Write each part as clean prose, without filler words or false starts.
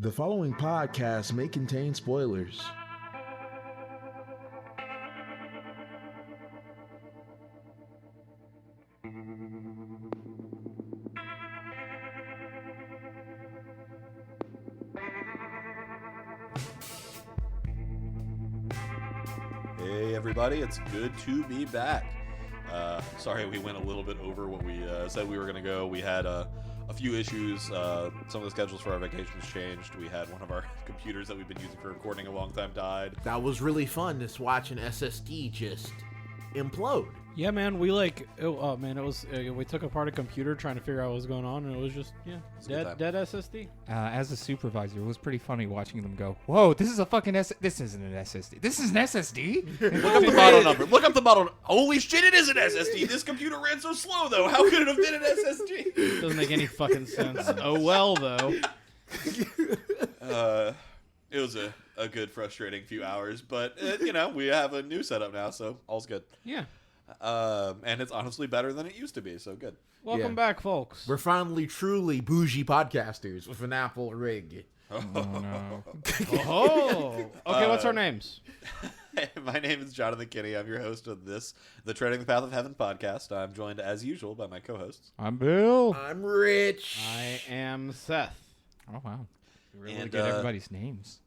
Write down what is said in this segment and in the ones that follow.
The following podcast may contain spoilers. Hey everybody, it's good to be back. Sorry we went a little bit over what we said we were going to go. We had a few issues. Some of the schedules for our vacations changed. We had one of our computers that we've been using for recording a long time died. That was really fun, just watching SSD just implode. Yeah, man, we we took apart a computer trying to figure out what was going on, and it was just, dead SSD. As a supervisor, it was pretty funny watching them go, whoa, this is a fucking this isn't an SSD. This is an SSD? Look up the model number. Look up the model. Holy shit, it is an SSD. This computer ran so slow, though. How could it have been an SSD? Doesn't make any fucking sense. Oh, well, though. It was a good, frustrating few hours, but, we have a new setup now, so all's good. Yeah. And it's honestly better than it used to be, so good. Welcome back, folks. We're finally truly bougie podcasters with an Apple rig. Oh, no. Oh. Okay, what's our names? My name is Jonathan Kinney. I'm your host of the Treading the Path of Heaven podcast. I'm joined, as usual, by my co-hosts. I'm Bill. I'm Rich. I am Seth. Oh, wow. You really And, get everybody's names.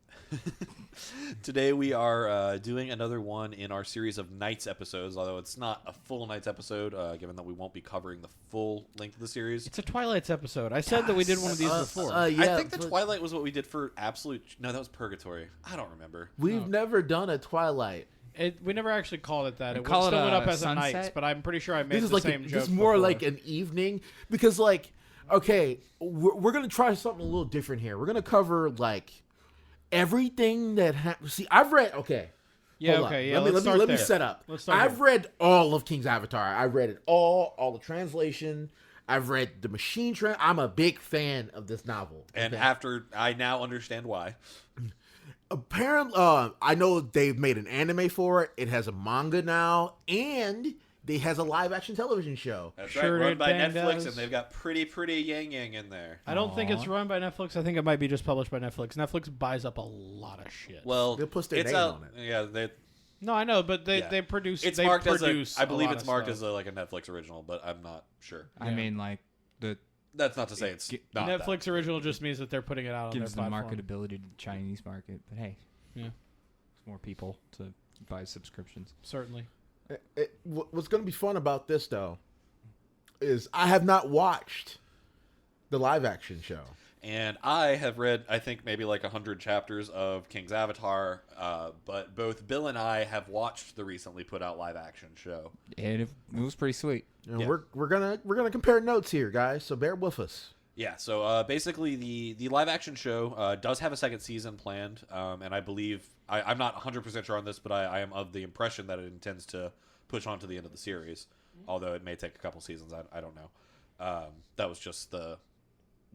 Today we are doing another one in our series of Knights episodes, although it's not a full Knights episode, given that we won't be covering the full length of the series. It's a Twilight's episode. I said that we did one of these before. I think the Twilight was what we did for Absolute... No, that was Purgatory. I don't remember. We've never done a Twilight. We never actually called it that. It call still it went up a as a sunset? Knights, but I'm pretty sure I made This is the like same joke. this is more before. like an evening because, okay, we're gonna try something a little different here. We're gonna cover everything that See, I've read. Okay. Yeah, Hold okay, on. yeah. Let me set up. Let's start I've here. read all of King's Avatar. I've read it all the translation. I've read the machine trend. I'm a big fan of this novel. And okay? after... I now understand why. Apparently, I know they've made an anime for it. It has a manga now, and it has a live-action television show. That's Sure right, run it by bang Netflix, does. and they've got pretty yang in there. I don't think it's Aw. run by Netflix. I think it might be just published by Netflix. Netflix buys up a lot of shit. Well, They'll put their it's name out, on it. Yeah, No, I know, but they Yeah. produce. it's they marked as produce I believe lot it's of marked stuff. as a Netflix original, but I'm not sure. I mean, the That's not to say it's not that. Netflix original just means that they're putting it out on their gives the platform. marketability to the Chinese market. But hey, Yeah, it's more people to buy subscriptions. certainly. What's going to be fun about this, though, is I have not watched the live-action show. And I have read, I think, maybe 100 chapters of King's Avatar, but both Bill and I have watched the recently put out live action show. And it was pretty sweet. And Yeah. we're gonna compare notes here, guys. So bear with us. Yeah, so basically the live action show does have a second season planned, and I believe, I'm not 100% sure on this, but I am of the impression that it intends to push on to the end of the series, although it may take a couple seasons, I don't know. That was just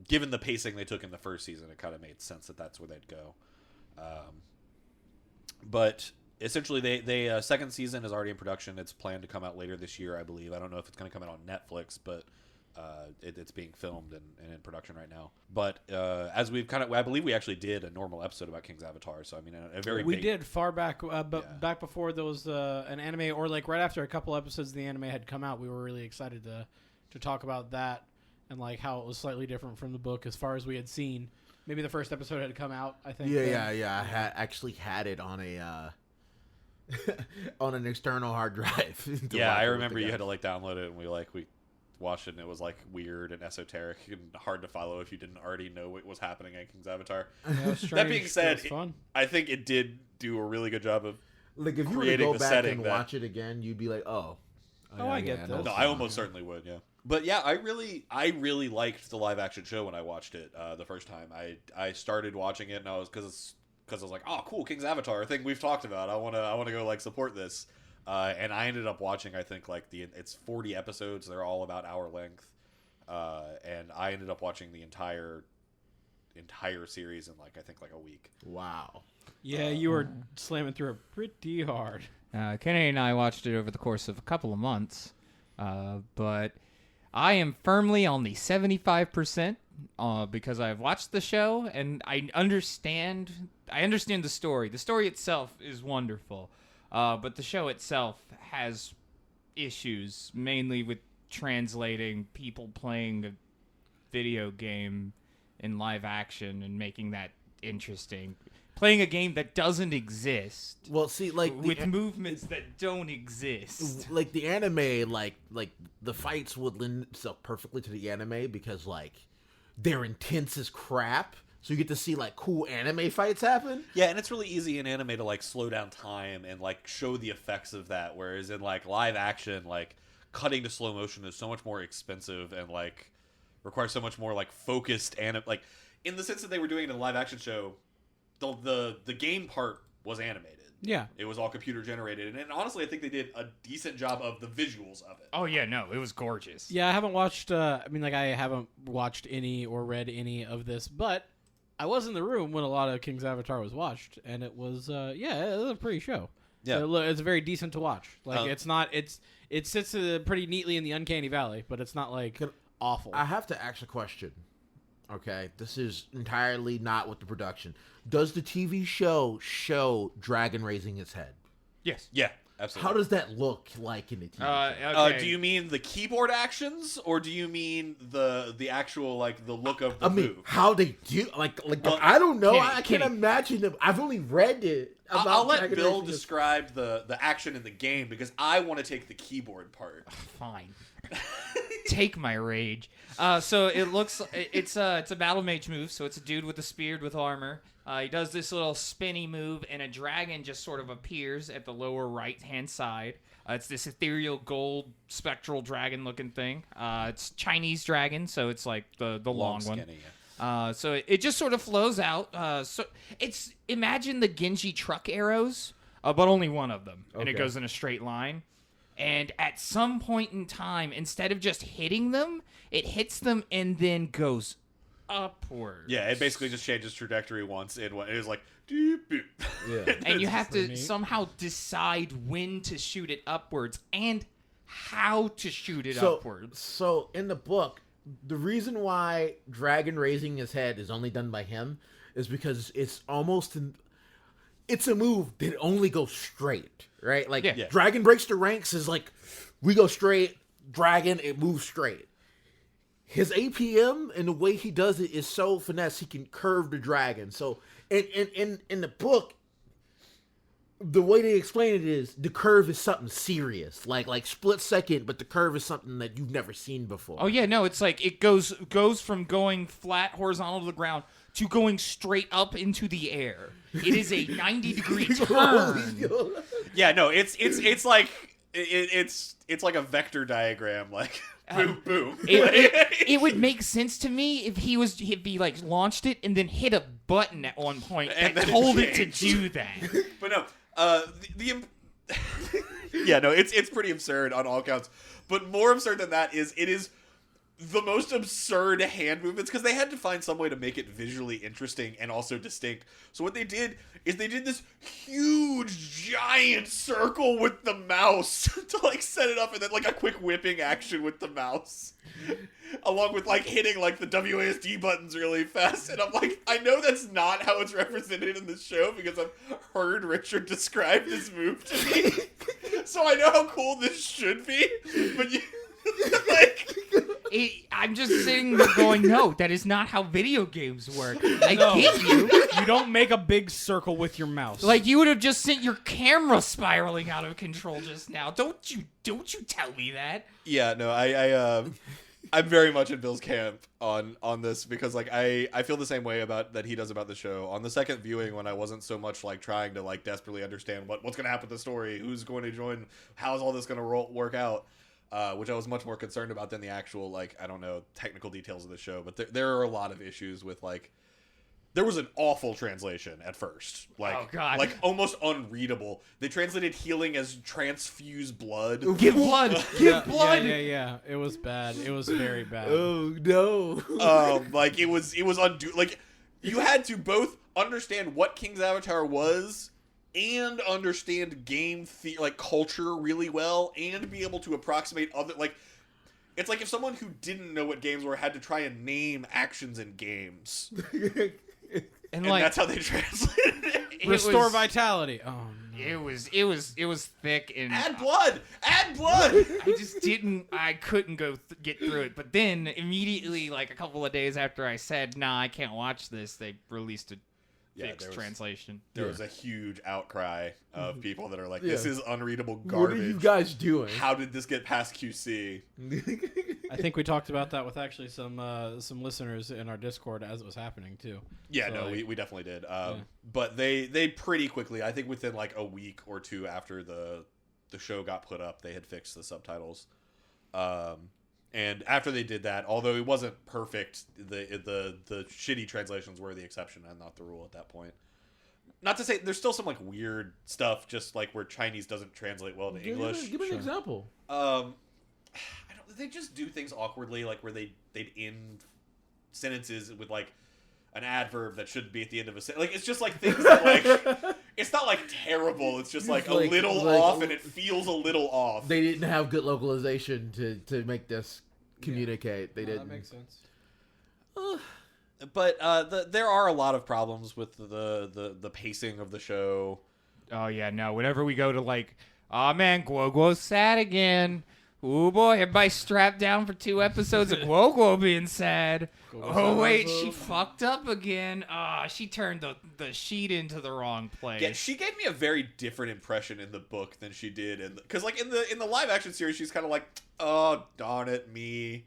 given the pacing they took in the first season, it kind of made sense that that's where they'd go. But essentially, they second season is already in production. It's planned to come out later this year, I believe. I don't know if it's going to come out on Netflix, but it's being filmed and in production right now. But as we've I believe we actually did a normal episode about King's Avatar. So I mean, a very We big, did far back, back before there was an anime, or right after a couple episodes of the anime had come out. We were really excited to talk about that and how it was slightly different from the book as far as we had seen. Maybe the first episode had come out, I think. Yeah. I actually had it on a on an external hard drive. Yeah, I remember you had to download it, and we watched it, and it was weird and esoteric and hard to follow if you didn't already know what was happening in King's Avatar. Yeah, it was That strange. being It said, was fun. I think it did do a really good job of. If you were to creating go the back setting and that- watch it again, you'd be like, Oh, I get this. No, I almost certainly would, yeah. But yeah, I really liked the live action show when I watched it the first time. I started watching it, and I was because I was like, oh, cool, King's Avatar, a thing we've talked about. I wanna go support this, and I ended up watching. I think it's 40 episodes. They're all about hour length, and I ended up watching the entire series in I think a week. wow. Yeah, you were slamming through it pretty hard. Kenny and I watched it over the course of a couple of months, but I am firmly on the 75% because I've watched the show and I understand the story. The story itself is wonderful, but the show itself has issues, mainly with translating people playing a video game in live action and making that interesting. Playing a game that doesn't exist. Well, see, like with movements that don't exist. Like the anime, like the fights would lend itself perfectly to the anime because like they're intense as crap. So you get to see like cool anime fights happen. Yeah, and it's really easy in anime to like slow down time and like show the effects of that. Whereas in like live action, like cutting to slow motion is so much more expensive and like requires so much more like focused and like in the sense that they were doing it in a live action show. The game part was animated. Yeah. It was all computer generated. And honestly, I think they did a decent job of the visuals of it. Oh, yeah, no, it was gorgeous. Yeah, I haven't watched, I haven't watched any or read any of this, but I was in the room when a lot of King's Avatar was watched, and it was, it was a pretty show. Yeah. It's very decent to watch. Like, it sits pretty neatly in the uncanny valley, but it's not, like, awful. I have to ask a question. Okay, this is entirely not with the production. Does the TV show Dragon raising its head? Yes. Yeah, absolutely. How does that look like in the TV show? Okay. Do you mean the keyboard actions, or do you mean the actual like the look of the move? How they do Well, I don't know. Kenny, I can't imagine them. I've only read it. I'll let Dragon Bill raising its- describe the action in the game because I want to take the keyboard part. Fine. Take my rage. So it looks it's a battle mage move. So it's a dude with a spear with armor. He does this little spinny move, and a dragon just sort of appears at the lower right hand side. It's this ethereal gold spectral dragon looking thing. It's Chinese dragon, so it's like the long one. Skinny, yeah. So it just sort of flows out. So it's imagine the Genji truck arrows, but only one of them, and it Okay. goes in a straight line. And at some point in time, instead of just hitting them, it hits them and then goes upwards. Yeah, it basically just changes trajectory once. It was like, doop, boop. Yeah. And you have to neat. somehow decide when to shoot it upwards and how to shoot it upwards. So in the book, the reason why Dragon raising his head is only done by him is because it's a move that only goes straight, right? Like Yeah. Dragon breaks the ranks is like we go straight, Dragon it moves straight. His APM and the way he does it is so finesse he can curve the dragon. So in the book, the way they explain it is the curve is something serious, like split second, but the curve is something that you've never seen before. Oh yeah, no, it's like it goes from going flat horizontal to the ground to going straight up into the air. It is a 90-degree turn. Yeah, no, it's like it's like a vector diagram, like boom, boom. It would make sense to me if he like launched it and then hit a button at one point And that then it told it to changed. do that. But no, yeah, no, it's pretty absurd on all counts. But more absurd than that is it is the most absurd hand movements because they had to find some way to make it visually interesting and also distinct. So what they did is they did this huge giant circle with the mouse to like set it up and then like a quick whipping action with the mouse. Along with like hitting like the WASD buttons really fast. And I'm like, I know that's not how it's represented in the show because I've heard Richard describe this move to me. So I know how cool this should be. But you like I'm just sitting there going, no, that is not how video games work. I No. get you. You don't make a big circle with your mouse. Like you would have just sent your camera spiraling out of control just now. Don't you tell me that. yeah, no, I'm very much in Bill's camp on this because like I feel the same way about that he does about the show. On the second viewing when I wasn't so much like trying to like desperately understand what's going to happen to the story, who's going to join, how's all this going to work out, which I was much more concerned about than the actual like I don't know technical details of the show, but there are a lot of issues with like there was an awful translation at first. Like, Oh, God. like almost unreadable. They translated healing as transfuse blood. Give blood. Give blood. Yeah. It was bad. It was very bad. Oh no. Like it was like you had to both understand what King's Avatar was and understand game like culture really well and be able to approximate other like It's like if someone who didn't know what games were had to try and name actions in games. And And that's how they translated it. Restore vitality. Oh no. It was thick and Add blood! Add blood! I couldn't get through it. But then immediately, like a couple of days after I said, nah, I can't watch this, they released a fixed translation. There was a huge outcry of people that are like, this is unreadable garbage. What are you guys doing? How did this get past QC? I think we talked about that with actually some listeners in our Discord as it was happening too. Yeah, So, no, like, we definitely did. But they pretty quickly, I think within like a week or two after the show got put up, they had fixed the subtitles. And after they did that, although it wasn't perfect, the shitty translations were the exception and not the rule at that point. Not to say there's still some like weird stuff, just like where Chinese doesn't translate well to English. Give me an example. They just do things awkwardly, like where they'd end sentences with like an adverb that shouldn't be at the end of a sentence. Like it's just like things that like it's not like terrible. It's just like a little off, and it feels a little off. They didn't have good localization to make this communicate. They didn't. That makes sense. But there are a lot of problems with the pacing of the show. Oh yeah, no. Whenever we go to like, oh man, Guoguo's sad again. Oh boy, everybody strapped down for 2 episodes of Guoguo being sad. Oh wait, she fucked up again. She turned the sheet into the wrong place. Yeah, she gave me a very different impression in the book than she did because like in the live action series, she's kind of like, oh darn it, me.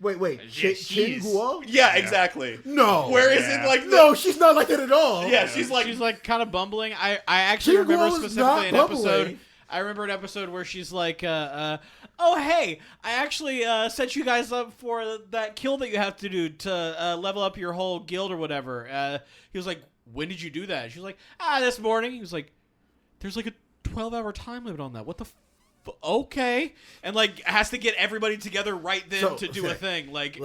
Wait, Chin Guo? Yeah, exactly. No. Whereas in like no, she's not like that at all. Yeah, she's like kind of bumbling. I actually Chin remember Guo is specifically not an episode. bubbling. I remember an episode where she's like, oh hey, I actually set you guys up for that kill that you have to do to level up your whole guild or whatever. He was like, when did you do that? She was like, this morning. He was like, there's like a 12-hour time limit on that. What the okay. And like has to get everybody together right then to do a thing. Like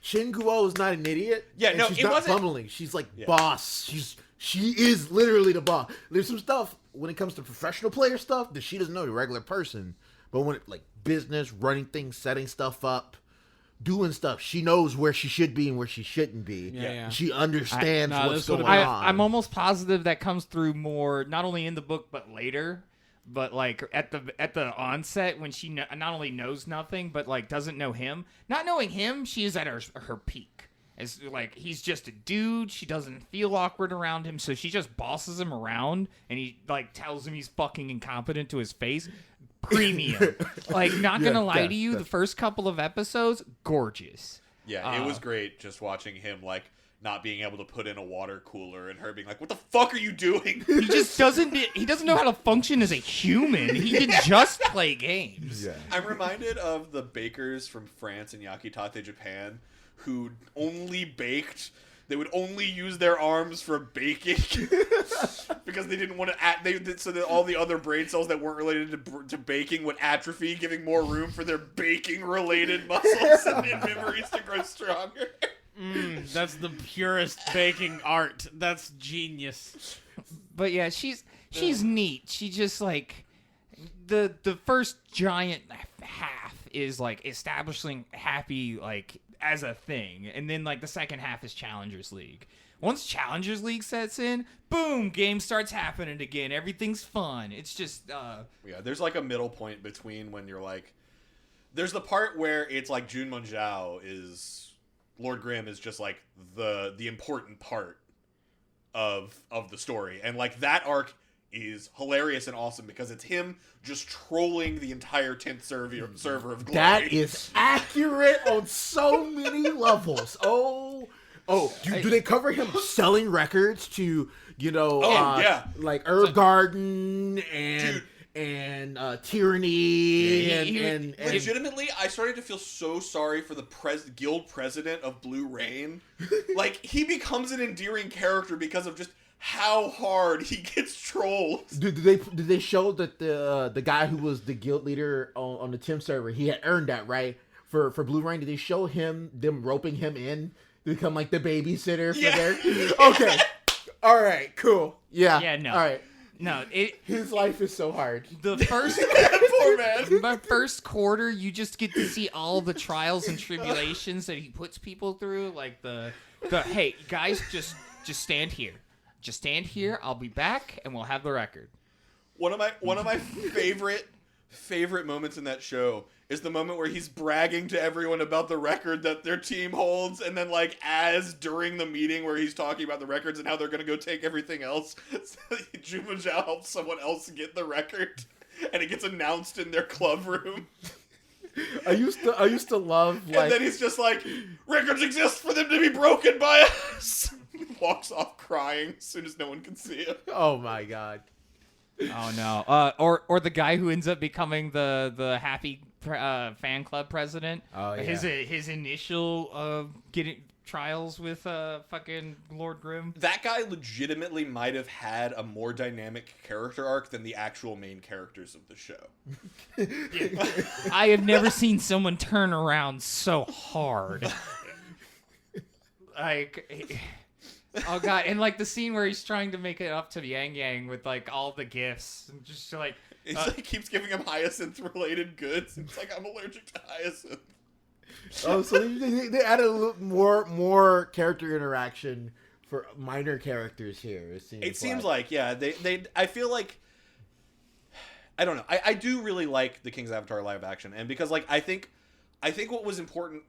Chin Guo is not an idiot. Yeah, no, she's it not wasn't bumbling. She's like boss. She is literally the boss. There's some stuff when it comes to professional player stuff that she doesn't know, the regular person. But when it like business, running things, setting stuff up, doing stuff, she knows where she should be and where she shouldn't be. Yeah. She understands what's going on. I'm almost positive that comes through more, not only in the book but later. But like at the onset when she not only knows nothing but like doesn't know him. Not knowing him, she is at her peak. It's like he's just a dude. She doesn't feel awkward around him, so she just bosses him around, and he like tells him he's fucking incompetent to his face. Premium. Like, not gonna lie to you, the first couple of episodes, gorgeous. Yeah, it was great just watching him like not being able to put in a water cooler and her being like, "What the fuck are you doing?" He just doesn't know how to function as a human. He can just play games. Yeah. I'm reminded of the bakers from France and Yakitate, Japan, who only baked. They would only use their arms for baking because they didn't want to. So that all the other brain cells that weren't related to baking would atrophy, giving more room for their baking-related muscles and memories to grow stronger. That's the purest baking art. That's genius. But yeah, she's neat. She just like the first giant half is like establishing Happy like as a thing, and then like the second half is Challengers League. Once Challengers League sets in, boom, game starts happening again. Everything's fun. It's just yeah, there's like a middle point between when you're like, there's the part where it's like Jun Monjiao is Lord Grimm is just like the important part of the story, and like that arc is hilarious and awesome because it's him just trolling the entire 10th server of Glory. That is accurate on so many levels. Do they cover him selling records to, like Herb Garden and Tyranny and legitimately, I started to feel so sorry for the guild president of Blue Rain. Like, he becomes an endearing character because of just how hard he gets trolled. Did they show that the guy who was the guild leader on the Tim server, he had earned that, right? For Blue Rain, did they show them roping him in to become like the babysitter for their okay. All right, cool. Yeah. Yeah, no. All right. No, his life is so hard. The first Poor Poor man. My first quarter, you just get to see all the trials and tribulations that he puts people through. Like the hey guys, just stand here. Just stand here. I'll be back, and we'll have the record. One of my favorite moments in that show is the moment where he's bragging to everyone about the record that their team holds, and then like as during the meeting where he's talking about the records and how they're gonna go take everything else, so Juma Zhao helps someone else get the record, and it gets announced in their club room. I used to love like. And then he's just like, records exist for them to be broken by us. Walks off crying as soon as no one can see him. Oh my god. Oh no. Or the guy who ends up becoming the happy fan club president. Oh yeah. His initial getting trials with fucking Lord Grimm. That guy legitimately might have had a more dynamic character arc than the actual main characters of the show. I have never seen someone turn around so hard. Like, oh god, and like the scene where he's trying to make it up to Yang Yang with like all the gifts, and just like He keeps giving him hyacinth-related goods. It's like, I'm allergic to hyacinth. Oh, so they added a little more character interaction for minor characters here. It seems like yeah. They I feel like I don't know. I do really like the King's Avatar live action, and because like I think what was important,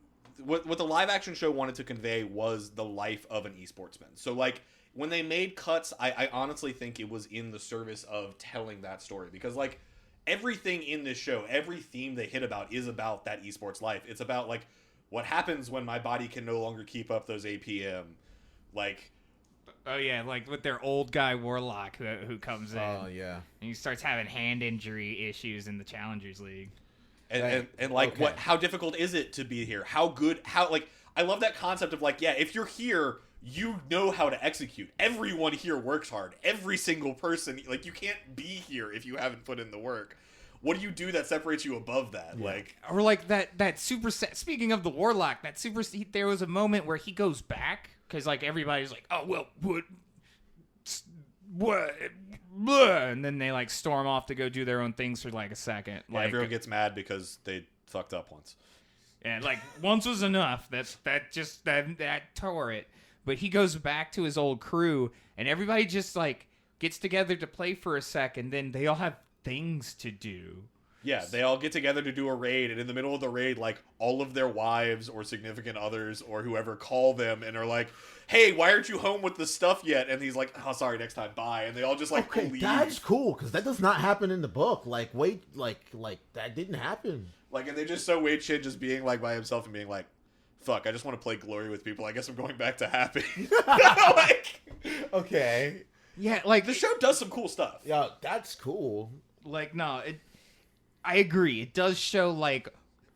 what the live action show wanted to convey was the life of an esportsman. So like when they made cuts, I honestly think it was in the service of telling that story, because like everything in this show, every theme they hit about is about that esports life. It's about like what happens when my body can no longer keep up those APM, like. Oh yeah, like with their old guy Warlock who comes in. Oh yeah. And he starts having hand injury issues in the Challengers League. And like okay. how difficult is it to be here? How like I love that concept of like, yeah, if you're here, you know how to execute. Everyone here works hard. Every single person, like you can't be here if you haven't put in the work. What do you do that separates you above that? Yeah. Like, Or like that super set. Speaking of the Warlock, that super. There was a moment where he goes back because like everybody's like, oh well, what, blah, and then they like storm off to go do their own things for like a second. yeah, Like everyone gets mad because they fucked up once. and like once was enough. That tore it. But he goes back to his old crew, and everybody just like gets together to play for a second. Then they all have things to do. Yeah, they all get together to do a raid, and in the middle of the raid, like, all of their wives or significant others or whoever call them and are like, hey, why aren't you home with the stuff yet? And he's like, oh, sorry, next time, bye. And they all just, like, Okay, leave. that's cool, because that does not happen in the book. Like, wait, like that didn't happen. Like, and they just so Wei Chin just being, like, by himself and being like, fuck, I just want to play Glory with people. I guess I'm going back to Happy. Like, Okay. Yeah, like the show does some cool stuff. Yeah, that's cool. Like no, I agree. It does show like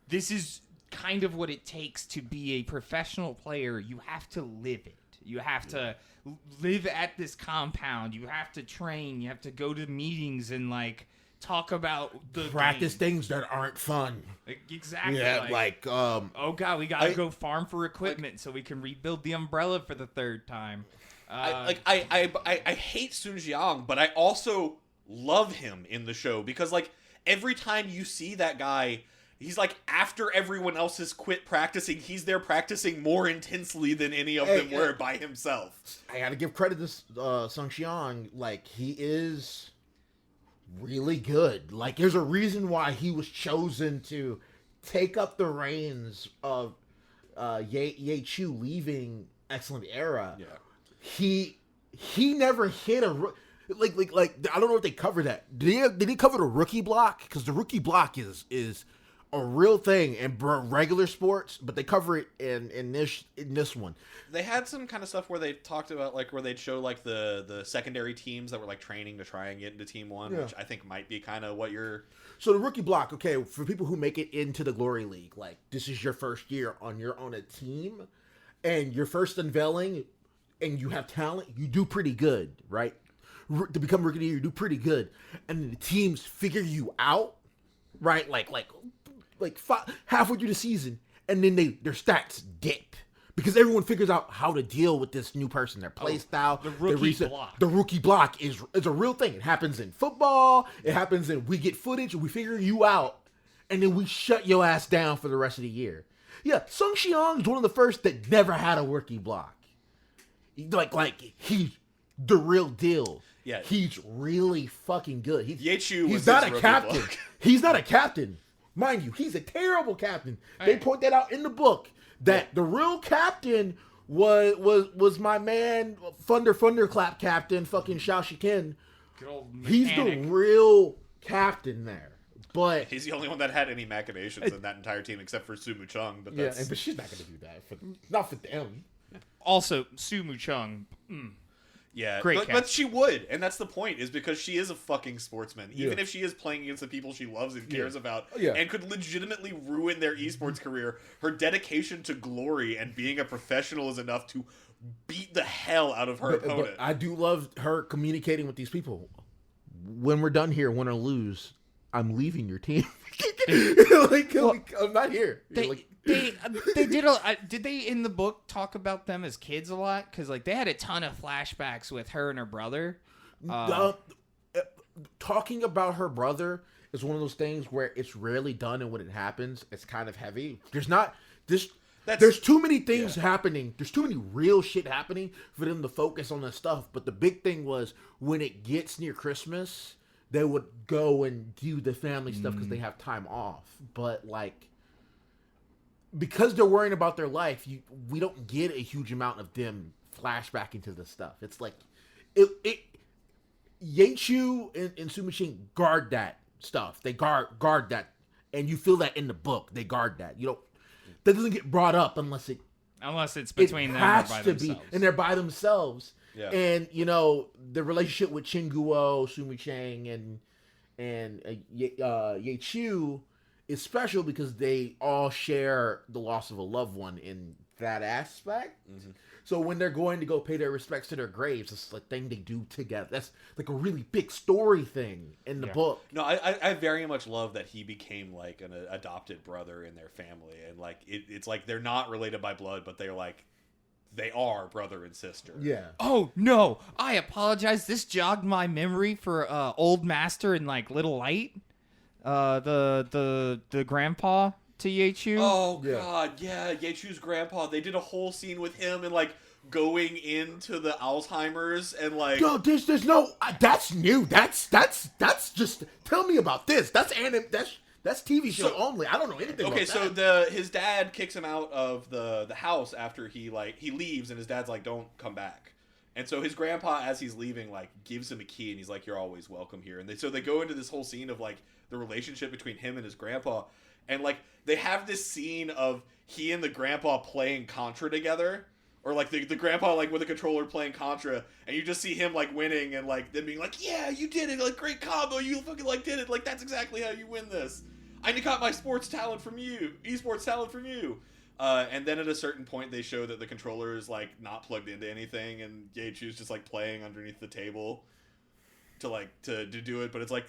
this is kind of what it takes to be a professional player. You have to live it. You have to live at this compound. You have to train. You have to go to meetings and like talk about the Practice game. things that aren't fun. Like, exactly. Yeah, oh god, we gotta go farm for equipment so we can rebuild the umbrella for the third time. I hate Sun Jiang, but I also love him in the show because like every time you see that guy, he's like after everyone else has quit practicing, he's there practicing more intensely than any of them were by himself. I gotta give credit to Sung Xiang. Like, he is really good. Like, there's a reason why he was chosen to take up the reins of Ye Chu leaving Excellent Era. Yeah. He never hit a like I don't know if they covered that. Did they cover the rookie block? Because the rookie block is a real thing in regular sports, but they cover it in this one. They had some kind of stuff where they talked about like where they'd show like the secondary teams that were like training to try and get into Team 1, which I think might be kind of what you're. So the rookie block, okay, for people who make it into the Glory League, like this is your first year on a team, and your first unveiling, and you have talent, you do pretty good, right? To become rookie of the year, you do pretty good, and then the teams figure you out, right? Like halfway through the season, and then their stats dip because everyone figures out how to deal with this new person, their play style, the rookie block. The rookie block is a real thing. It happens in football. It happens in we get footage, we figure you out, and then we shut your ass down for the rest of the year. Yeah, Sung Xiong is one of the first that never had a rookie block. Like he's the real deal. Yeah, he's really fucking good. He's not a captain. He's not a captain, mind you. He's a terrible captain. They point that out in the book that the real captain was my man Thunderclap captain, fucking Shao Shiken. He's the real captain there. But he's the only one that had any machinations in that entire team except for Su Mu Chung. But that's... but she's not going to do that. Not for them. Also, Su Mu Chung. Yeah, great but she would, and that's the point, is because she is a fucking sportsman. Even if she is playing against the people she loves and cares about, and could legitimately ruin their esports career, her dedication to glory and being a professional is enough to beat the hell out of her opponent. But I do love her communicating with these people. When we're done here, win or lose, I'm leaving your team. I'm not here. They did did they in the book talk about them as kids a lot? Because like they had a ton of flashbacks with her and her brother. Talking about her brother is one of those things where it's rarely done, and when it happens, it's kind of heavy. There's too many things happening. There's too many real shit happening for them to focus on this stuff. But the big thing was when it gets near Christmas, they would go and do the family stuff because they have time off. But like, because they're worrying about their life, we don't get a huge amount of them flashback into the stuff. It's like, Yaechu and Su Machine guard that stuff. They guard that, and you feel that in the book. They guard that. That doesn't get brought up unless it's between them or by themselves. And they're by themselves. Yeah. And the relationship with Chinguo, Sumi Chang, and Yaechu is special because they all share the loss of a loved one in that aspect. Mm-hmm. So when they're going to go pay their respects to their graves, it's the thing they do together. That's like a really big story thing in the book. No, I very much love that he became like an adopted brother in their family, and like it's like they're not related by blood, but they're like they are brother and sister. Yeah. Oh no, I apologize. This jogged my memory for Old Master and like Little Light. The grandpa to Yaechu. Oh god, yeah, Yaechu's grandpa. They did a whole scene with him and like going into the Alzheimer's and like. No, there's no. That's new. That's just. Tell me about this. That's TV show only. I don't know anything. Okay, about that. so his dad kicks him out of the house after he leaves, and his dad's like, "Don't come back." And so his grandpa, as he's leaving, like gives him a key, and he's like, "You're always welcome here." And they go into this whole scene of like the relationship between him and his grandpa, and like they have this scene of he and the grandpa playing Contra together, or like the grandpa like with a controller playing Contra, and you just see him like winning and like them being like, "Yeah, you did it! Like great combo! You fucking like did it! Like that's exactly how you win this. I got my sports talent from you, esports talent from you." And then at a certain point, they show that the controller is like not plugged into anything, and Yaechu's just like playing underneath the table to do it. But it's like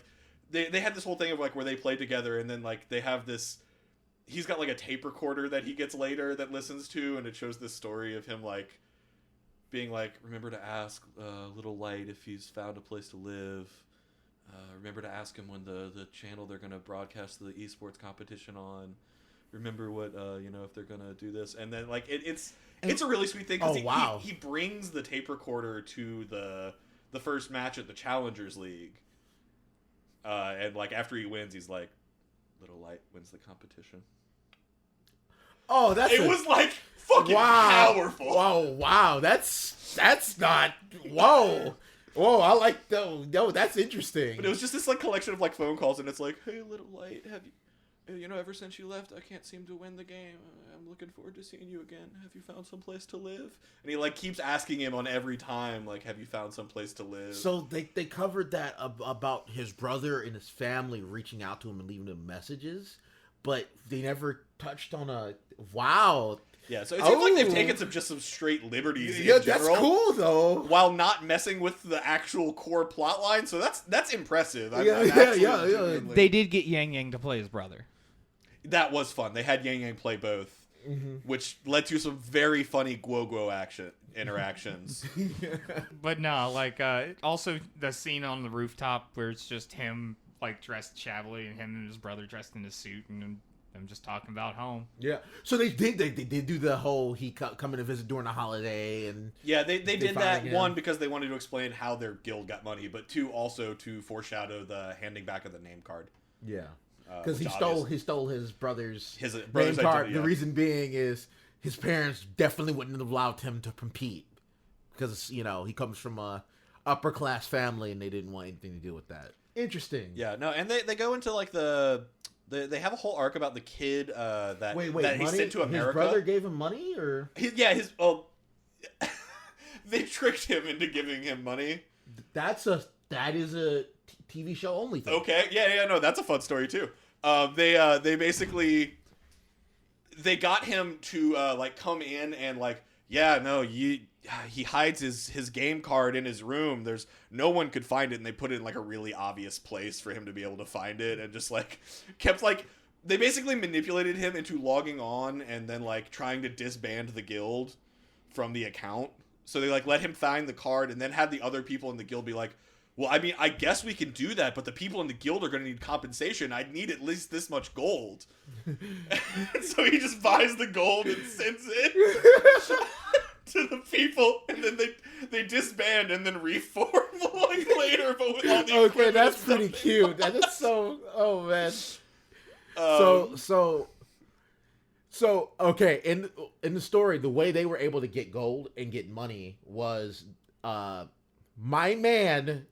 they had this whole thing of like where they play together, and then like they have this. He's got like a tape recorder that he gets later that listens to, and it shows this story of him like being like, "Remember to ask Little Light if he's found a place to live. Remember to ask him when the channel they're gonna broadcast the esports competition on. Remember what if they're gonna do this." And then like it's a really sweet thing because he brings the tape recorder to the first match at the Challengers League, and like after he wins, he's like, "Little Light wins the competition." Oh, was like fucking powerful. Wow, that's not whoa. I like that's interesting. But it was just this like collection of like phone calls, and it's like, "Hey, Little Light, have you ever since you left, I can't seem to win the game. I'm looking forward to seeing you again. Have you found some place to live?" And he like keeps asking him on every time, like, "Have you found some place to live?" So they covered that about his brother and his family reaching out to him and leaving him messages, but they never touched on wow. Yeah, so it seems like they've taken some straight liberties in general. That's cool though. While not messing with the actual core plot line, so that's impressive. They did get Yang Yang to play his brother. That was fun. They had Yang Yang play both. which led to some very funny Guo interactions. But no, like also the scene on the rooftop where it's just him like dressed shabbily and him and his brother dressed in a suit and them just talking about home. Yeah. So they did do the whole coming to visit during the holiday and Yeah, they did that, him. one, because they wanted to explain how their guild got money, but two, also to foreshadow the handing back of the name card. yeah. Because which he stole his brother's brother's name card. identity, The yeah. reason being is his parents definitely wouldn't have allowed him to compete because he comes from a upper class family and they didn't want anything to do with that. Interesting. Yeah, no, and they go into like they have a whole arc about the kid that that money? he sent to America. His brother gave him money, or they tricked him into giving him money. that is a TV show only thing. Okay, yeah, no, that's a fun story too. They basically they got him to like come in and like, yeah, no, he hides his game card in his room. There's no one could find it, and they put it in like a really obvious place for him to be able to find it, and just like kept like they basically manipulated him into logging on and then like trying to disband the guild from the account. So they like let him find the card and then had the other people in the guild be like, well, I mean, I guess we can do that, but the people in the guild are going to need compensation. I'd need at least this much gold. So he just buys the gold and sends it to the people, and then they disband and then reform like later, but with all the Okay, equipment that's and pretty stuff. cute. That is so. Oh man. So okay, in the story, the way they were able to get gold and get money was my man,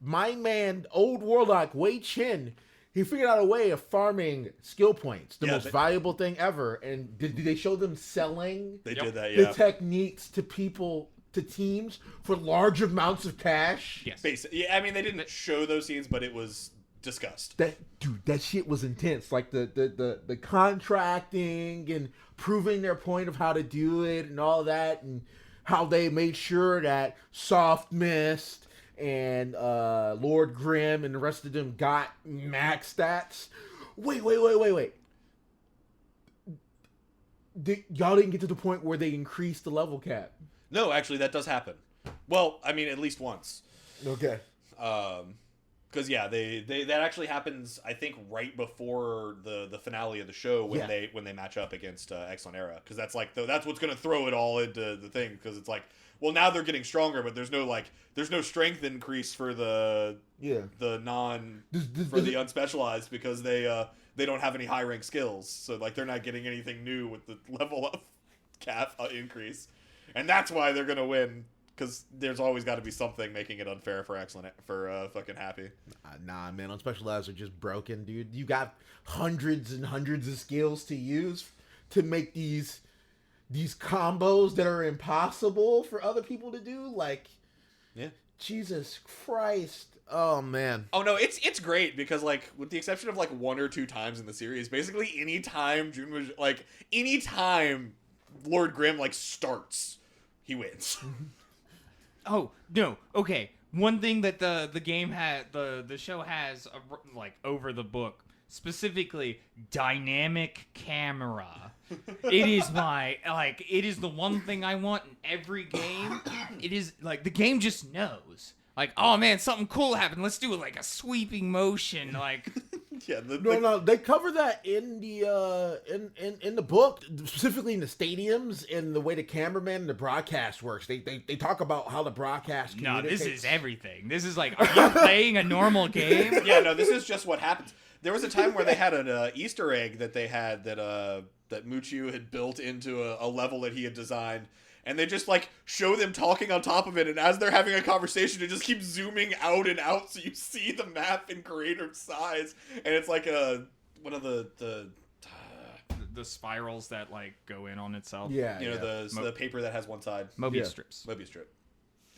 old warlock Wei Chin. He figured out a way of farming skill points, the most valuable thing ever. And did they show them selling They did that, the yeah. techniques to teams for large amounts of cash? Yes. Basically, yeah, I mean, they didn't show those scenes, but it was discussed. That shit was intense. Like the contracting and proving their point of how to do it and all that, and how they made sure that Soft Mist and Lord Grimm and the rest of them got max stats. Wait. Y'all didn't get to the point where they increased the level cap. No, actually, that does happen. Well, I mean, at least once. Okay. Because that actually happens. I think right before the finale of the show when they match up against Excellent Era, because that's like that's what's gonna throw it all into the thing. Because it's like, well, now they're getting stronger, but there's no strength increase for the unspecialized, because they don't have any high rank skills. So like they're not getting anything new with the level up cap increase, and that's why they're gonna win. Because there's always got to be something making it unfair for fucking Happy. Nah, man, Unspecialized are just broken, dude. You got hundreds and hundreds of skills to use to make these combos that are impossible for other people to do. Like, yeah, Jesus Christ. Oh man. Oh no, it's great because like with the exception of like one or two times in the series, basically anytime Lord Grimm like starts, he wins. Oh no! Okay, one thing that the game had, the show has, like over the book, specifically dynamic camera. It is it is the one thing I want in every game. It is like the game just knows. Like, oh man, something cool happened. Let's do it like a sweeping motion. Like, yeah, no, they cover that in the in the book, specifically in the stadiums and the way the cameraman and the broadcast works. They talk about how the broadcast. No, this is everything. This is like, are you playing a normal game? Yeah, no, this is just what happens. There was a time where they had an Easter egg that they had that Muchu had built into a level that he had designed. And they just, like, show them talking on top of it, and as they're having a conversation, it just keeps zooming out and out, so you see the map in greater size. And it's like one of the spirals that, like, go in on itself. Yeah, the paper that has one side. Mobius strips. Mobius strip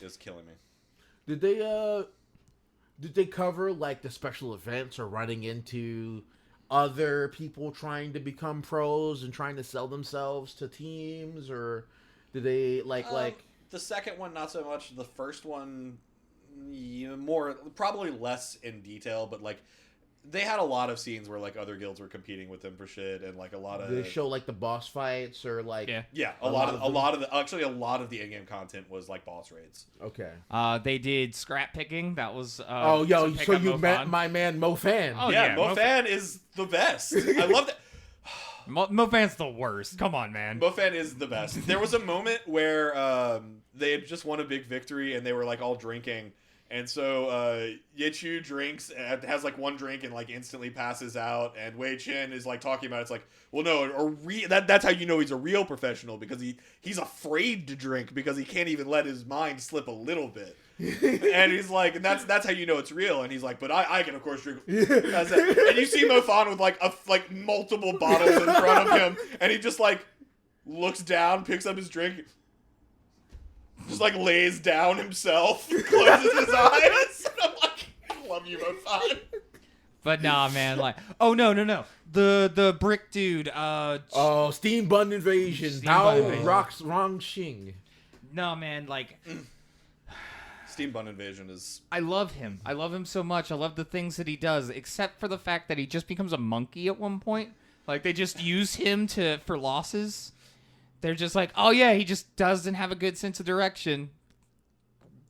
is killing me. Did they cover, like, the special events or running into other people trying to become pros and trying to sell themselves to teams, or... Did they like the second one? Not so much. The first one, more probably less in detail, but like they had a lot of scenes where like other guilds were competing with them for shit, and like a lot of They show like the boss fights or like a lot of the in-game content was like boss raids. Okay. They did scrap picking. That was so you met Mofan. my man Mofan. Oh, yeah, yeah, Mofan is the best. I love that. Mofan's the worst. Come on, man. Mofan is the best. There was a moment where they had just won a big victory and they were like all drinking. And so Yichu drinks, has like one drink and like instantly passes out. And Wei Chen is like talking about it. It's like, well, no, that's how you know he's a real professional, because he's afraid to drink because he can't even let his mind slip a little bit. And he's like, and that's how you know it's real. And he's like, but I can of course drink. And you see Mofan with like multiple bottles in front of him, and he just like looks down, picks up his drink. Just like lays down himself, closes his eyes. And I'm like, I love you, Mofan. But nah, man, like, oh no, the brick dude. Steam Bun Invasion. Steam Bun Invasion. Rocks Rong Xing. No, man, like, Steam Bun Invasion is. I love him. I love him so much. I love the things that he does, except for the fact that he just becomes a monkey at one point. Like, they just use him for losses. They're just like, oh yeah, he just doesn't have a good sense of direction.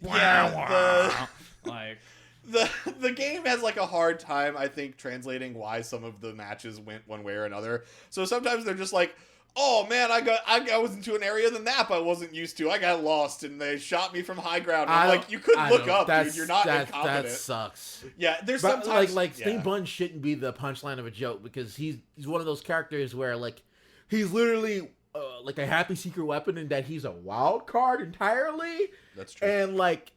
Yeah, like the game has like a hard time, I think, translating why some of the matches went one way or another. So sometimes they're just like, oh man, I was into an area of the map I wasn't used to. I got lost and they shot me from high ground. I'm like, you couldn't look up, dude. You're not incompetent. That sucks. Yeah, there's But sometimes like Steam Bun shouldn't be the punchline of a joke, because he's one of those characters where like he's literally like a happy secret weapon, in that he's a wild card entirely. That's true. And like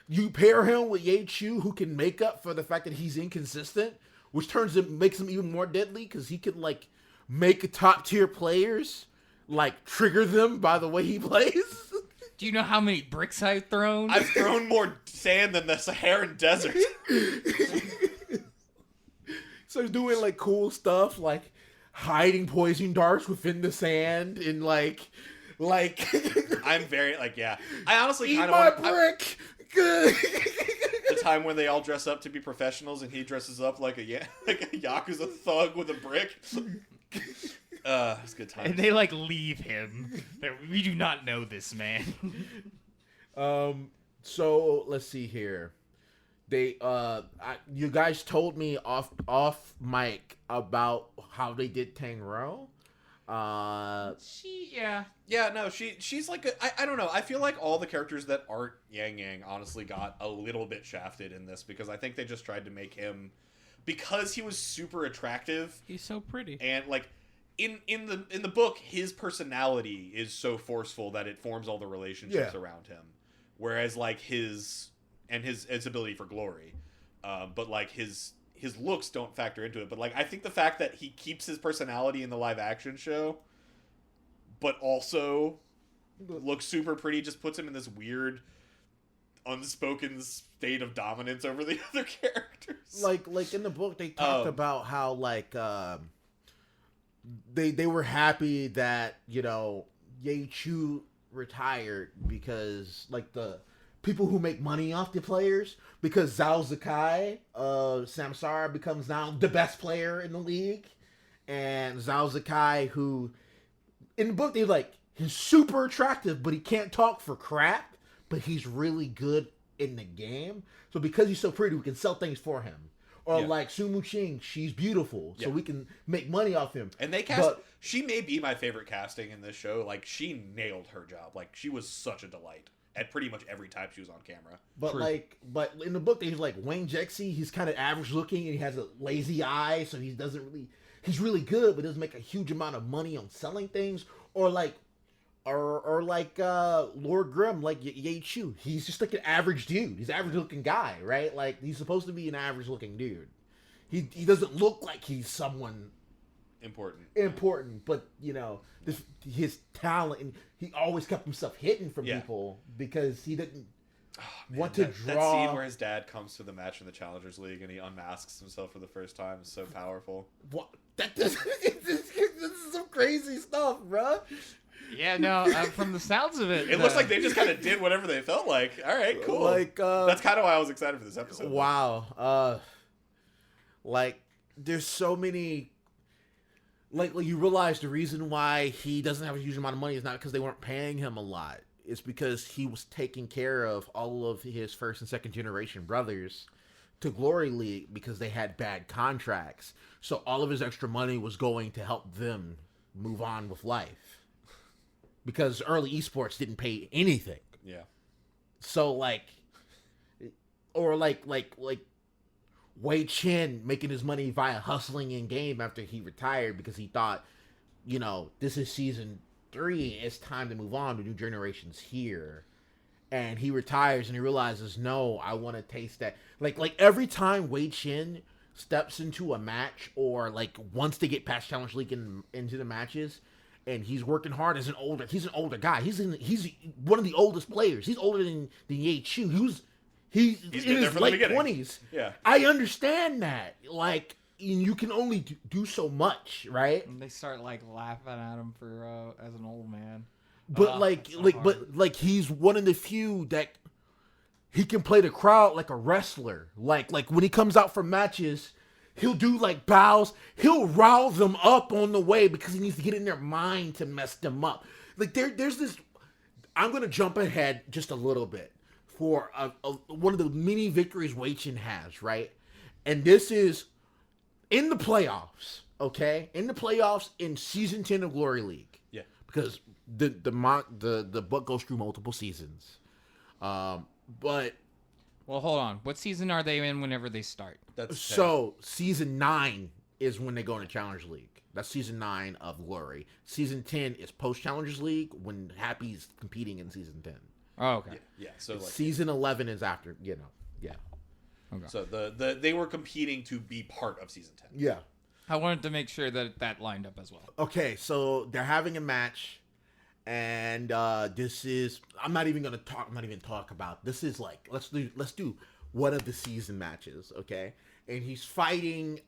you pair him with Ye Chu, who can make up for the fact that he's inconsistent, which makes him even more deadly, because he can like make top tier players like trigger them by the way he plays. do you know how many bricks I've thrown? I've thrown more sand than the Saharan desert. So he's doing like cool stuff, like hiding poison darts within the sand, and like I'm very like, yeah. I honestly eat kind my of want brick. Good. the time when they all dress up to be professionals and he dresses up like a Yakuza thug with a brick. It's good time. And they like leave him. We do not know this man. So let's see here. They you guys told me off mic about how they did Tangrel. She's like I don't know. I feel like all the characters that aren't Yang Yang honestly got a little bit shafted in this, because I think they just tried to make him, because he was super attractive. He's so pretty. And like in the book, his personality is so forceful that it forms all the relationships around him. Whereas like his ability for glory, but like his looks don't factor into it. But like I think the fact that he keeps his personality in the live action show, but also looks super pretty, just puts him in this weird unspoken state of dominance over the other characters. Like in the book, they talked about how like they were happy that, you know, Ye Chu retired, because like the people who make money off the players, because Zhao Zakai Samsara becomes now the best player in the league, and Zhao Zakai, who in the book they like, he's super attractive but he can't talk for crap, but he's really good in the game, so because he's so pretty we can sell things for him. Or like Sumu Ching, she's beautiful, so we can make money off him. And they cast. She may be my favorite casting in this show. Like, she nailed her job. Like, she was such a delight at pretty much every time she was on camera. But but in the book, he's like Wayne Jexi. He's kind of average looking, and he has a lazy eye, so he doesn't really. He's really good, but doesn't make a huge amount of money on selling things. Or like Lord Grimm, like Ye Chu. He's just like an average dude. He's an average looking guy, right? Like, he's supposed to be an average looking dude. He doesn't look like he's someone important, but you know, his talent, and he always kept himself hidden from people because he didn't want to draw. That scene where his dad comes to the match in the Challengers League and he unmasks himself for the first time is so powerful. What? This is some crazy stuff, bruh. Yeah, no, from the sounds of it. It looks like they just kind of did whatever they felt like. All right, cool. Like, that's kind of why I was excited for this episode. Wow. Like, there's so many. Like you realize the reason why he doesn't have a huge amount of money is not because they weren't paying him a lot. It's because he was taking care of all of his first and second generation brothers to Glory League because they had bad contracts. So all of his extra money was going to help them move on with life. Because early esports didn't pay anything. Yeah. So like Wei Chen making his money via hustling in game after he retired because he thought, this is season 3. It's time to move on. The new generation's here. And he retires and he realizes, no, I want to taste that. Like every time Wei Chen steps into a match or like wants to get past Challenge League into the matches, and he's working hard he's an older guy. He's one of the oldest players. He's older than Ye Chu. He's in his late 20s. Yeah. I understand that. Like, you can only do so much, right? And they start like laughing at him for as an old man. But he's one of the few that he can play the crowd like a wrestler. Like when he comes out for matches, he'll do like bows. He'll rile them up on the way because he needs to get in their mind to mess them up. Like there's this. I'm gonna jump ahead just a little bit for one of the many victories Wei Chen has, right? And this is in the playoffs, okay? In the playoffs in season 10 of Glory League. Yeah. Because the book goes through multiple seasons. But Well, hold on. What season are they in whenever they start? That's 10. So season 9 is when they go into Challenge League. That's season 9 of Glory. Season 10 is post Challengers League when Happy's competing in season 10. Oh, okay. Yeah. So like Season 11 is after, yeah. Okay. So they were competing to be part of season 10. Yeah. I wanted to make sure that lined up as well. Okay, so they're having a match, and this is I'm not even talk about this. Is like let's do one of the season matches, okay? And he's fighting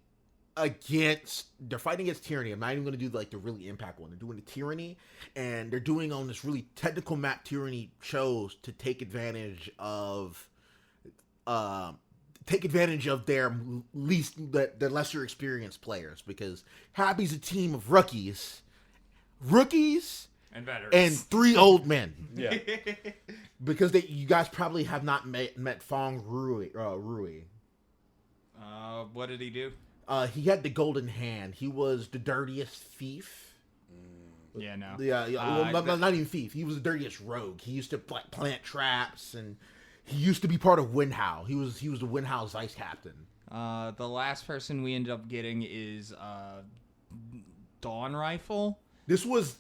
they're fighting against Tyranny. I'm not even gonna do like the really impact one. They're doing the Tyranny, and they're doing on this really technical map Tyranny chose to take advantage of their lesser experienced players, because Happy's a team of rookies And veterans. and 3 old men. Yeah. Because you guys probably have not met Fong Rui. What did he do? He had the golden hand. He was the dirtiest thief. Yeah, no. Not even thief. He was the dirtiest rogue. He used to plant traps, and he used to be part of Winhow. He was the Winhow's vice captain. The last person we ended up getting is Dawn Rifle. This was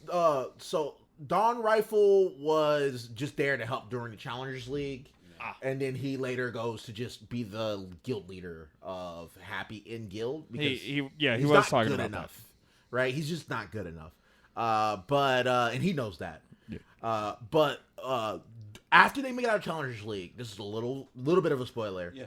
so Dawn Rifle was just there to help during the Challengers League. And then he later goes to just be the guild leader of Happy in guild because he he's was not talking good about enough, that. right? He's just not good enough. And he knows that. Yeah. But after they make it out of Challengers League, this is a little bit of a spoiler. Yeah.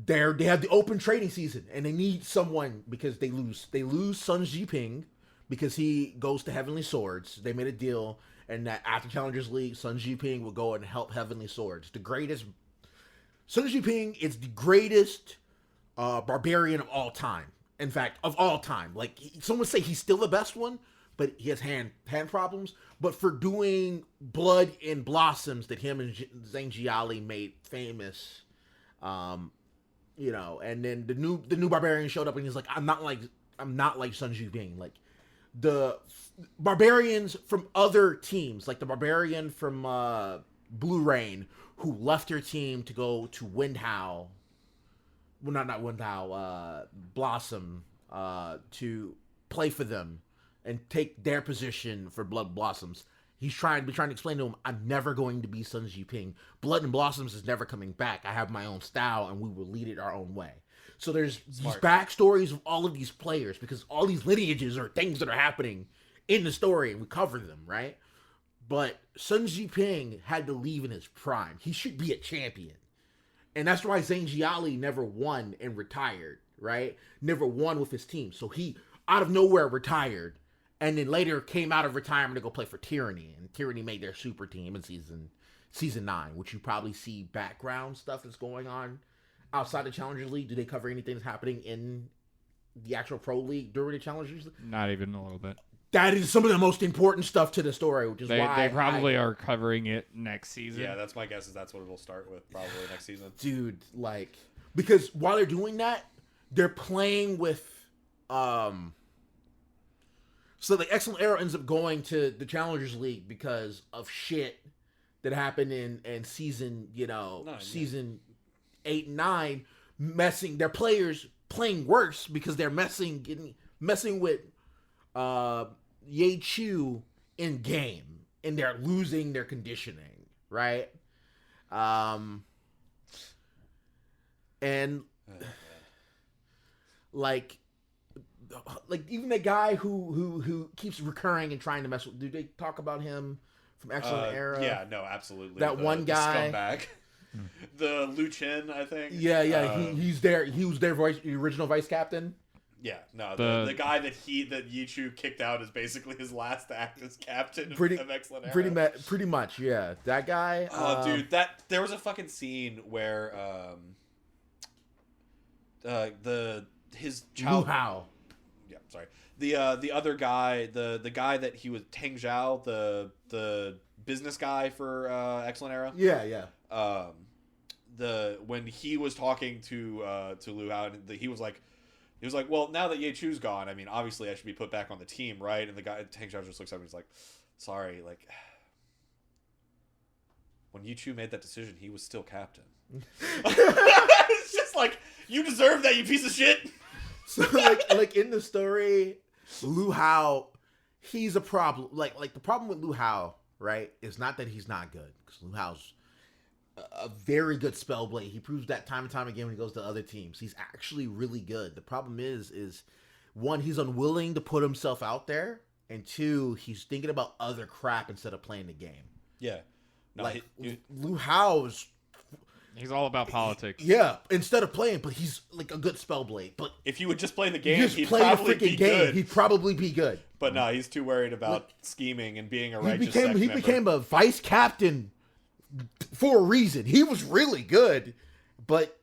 They have the open trading season, and they need someone because they lose Sun Jiping because he goes to Heavenly Swords. They made a deal. And that after Challengers League, Sun Jiping will go and help Heavenly Swords. Sun Jiping is the greatest barbarian of all time. In fact, of all time. Like, some would say he's still the best one, but he has hand problems. But for doing Blood and Blossoms that him and Zhang Jiali made famous, and then the new barbarian showed up and he's like, I'm not like Sun Jiping. Like, the barbarians from other teams, like the barbarian from Blue Rain, who left her team to go to Windhow, well, not Windhow, Blossom, to play for them and take their position for Blood Blossoms. He's trying to explain to him, I'm never going to be Sun Jiping. Blood and Blossoms is never coming back. I have my own style, and we will lead it our own way. So there's these backstories of all of these players, because all these lineages are things that are happening in the story, and we cover them, right? But Sun Jiping had to leave in his prime. He should be a champion. And that's why Zhang Jiali never won and retired, right? Never won with his team. So he, out of nowhere, retired, and then later came out of retirement to go play for Tyranny. And Tyranny made their super team in season 9, which you probably see background stuff that's going on outside the Challengers League. Do they cover anything that's happening the actual pro league during the Challengers League. Not even a little bit. That is some of the most important stuff to the story, which is why they probably are covering it next season. Yeah, that's my guess. Is that's what it'll start with probably next season. Dude, like, because while they're doing that, they're playing with So the Excellent Era ends up going to the Challengers League because of shit that happened in season, season 8 and 9, messing their players playing worse because they're messing with Ye Chu in game, and they're losing their conditioning, right? And like even the guy who keeps recurring and trying to mess with. Do they talk about him from Excellent Era? Yeah, no, absolutely. That one guy, scumbag, the Lu Chen, I think. Yeah, he's there. He was their original vice captain. Yeah, no, the guy that Ye Chu kicked out is basically his last act as captain of Excellent Era. Pretty much, yeah. That guy. Oh, dude, there was a fucking scene where his child. Lu Hao. Yeah, sorry. The other guy, the guy that he was Tang Zhao, the business guy for Excellent Era. Yeah. When he was talking to Lu Hao, he was like, well, now that Ye Chu's gone, I mean, obviously I should be put back on the team, right? And the guy, Tang Zhao, just looks at him and he's like, sorry, like, when Ye Chu made that decision, he was still captain. It's just like, you deserve that, you piece of shit. So, like in the story, Lu Hao, he's a problem. Like the problem with Lu Hao, right, is not that he's not good, because Lu Hao's a very good spellblade. He proves that time and time again when he goes to other teams. He's actually really good. The problem is one, he's unwilling to put himself out there, and two, he's thinking about other crap instead of playing the game. Yeah. No, like Lu Hao's, he's all about politics. Yeah, instead of playing, but he's like a good spellblade. But if you would just play the game, he'd probably be good. He'd probably be good. But no, he's too worried about scheming and being a righteous He became a vice captain for a reason. He was really good, but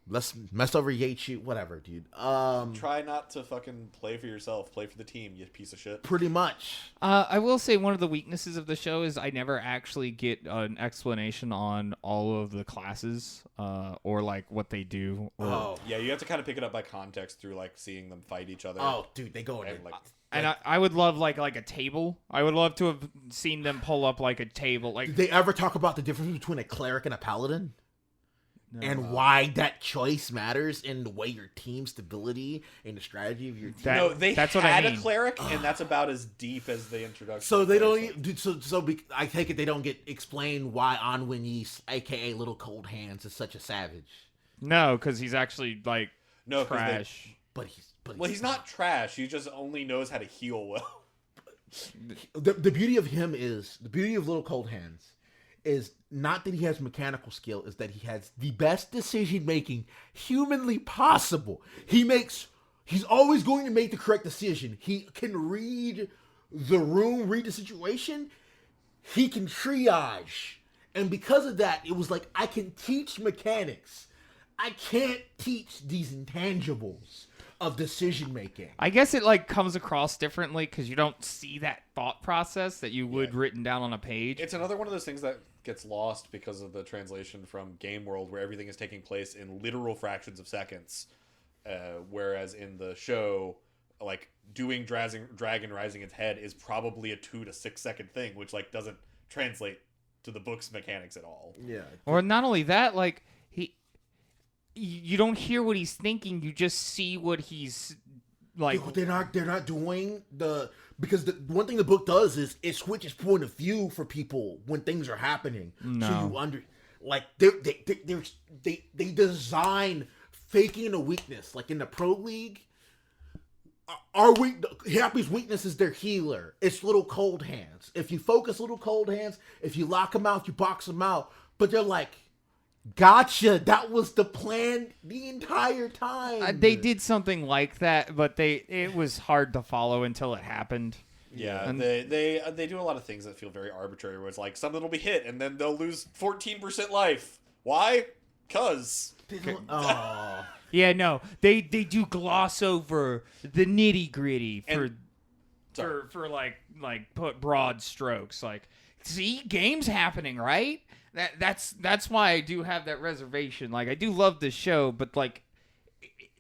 let's mess over Ye Chu, whatever, dude. Try not to fucking play for yourself. Play for the team, you piece of shit. Pretty much. I will say one of the weaknesses of the show is I never actually get an explanation on all of the classes, or like what they do. Yeah, you have to kind of pick it up by context through like seeing them fight each other. Oh, dude, they go in and, and I would love like a table. I would love to have seen them pull up like a table. Like, did they ever talk about the difference between a cleric and a paladin? No. And why that choice matters in the way your team stability and the strategy of your team. That's what I mean. A cleric, and that's about as deep as the introduction. So they don't. I take it they don't get explained why Anwen Yi, aka Little Cold Hands, is such a savage. No, because he's actually like trash. He's not trash. He just only knows how to heal well. The beauty of him is the beauty of Little Cold Hands is not that he has mechanical skill, is that he has the best decision making humanly possible. He's always going to make the correct decision. He can read the room, read the situation. He can triage. And because of that, it was like, I can teach mechanics. I can't teach these intangibles of decision making. I guess it like comes across differently because you don't see that thought process that you would written down on a page. It's another one of those things that gets lost because of the translation from Game World, where everything is taking place in literal fractions of seconds, whereas in the show, like doing Dragon Rising its head is probably a 2 to 6 second thing, which like doesn't translate to the book's mechanics at all. Yeah. Or not only that, like you don't hear what he's thinking, you just see what he's like. They're not doing because the one thing the book does is it switches point of view for people when things are happening. No. So they design faking a weakness. Like in the Pro League, Happy's weakness is their healer. It's Little Cold Hands. If you focus Little Cold Hands, if you lock them out, you box them out. But they're like, gotcha. That was the plan the entire time. They did something like that, but it was hard to follow until it happened. Yeah, and they do a lot of things that feel very arbitrary. Where it's like something will be hit, and then they'll lose 14% life. Why? 'Cause. Oh. Yeah, no, they do gloss over the nitty gritty for like put broad strokes. Like, see, games happening, right? That's why I do have that reservation. Like, I do love this show, but like,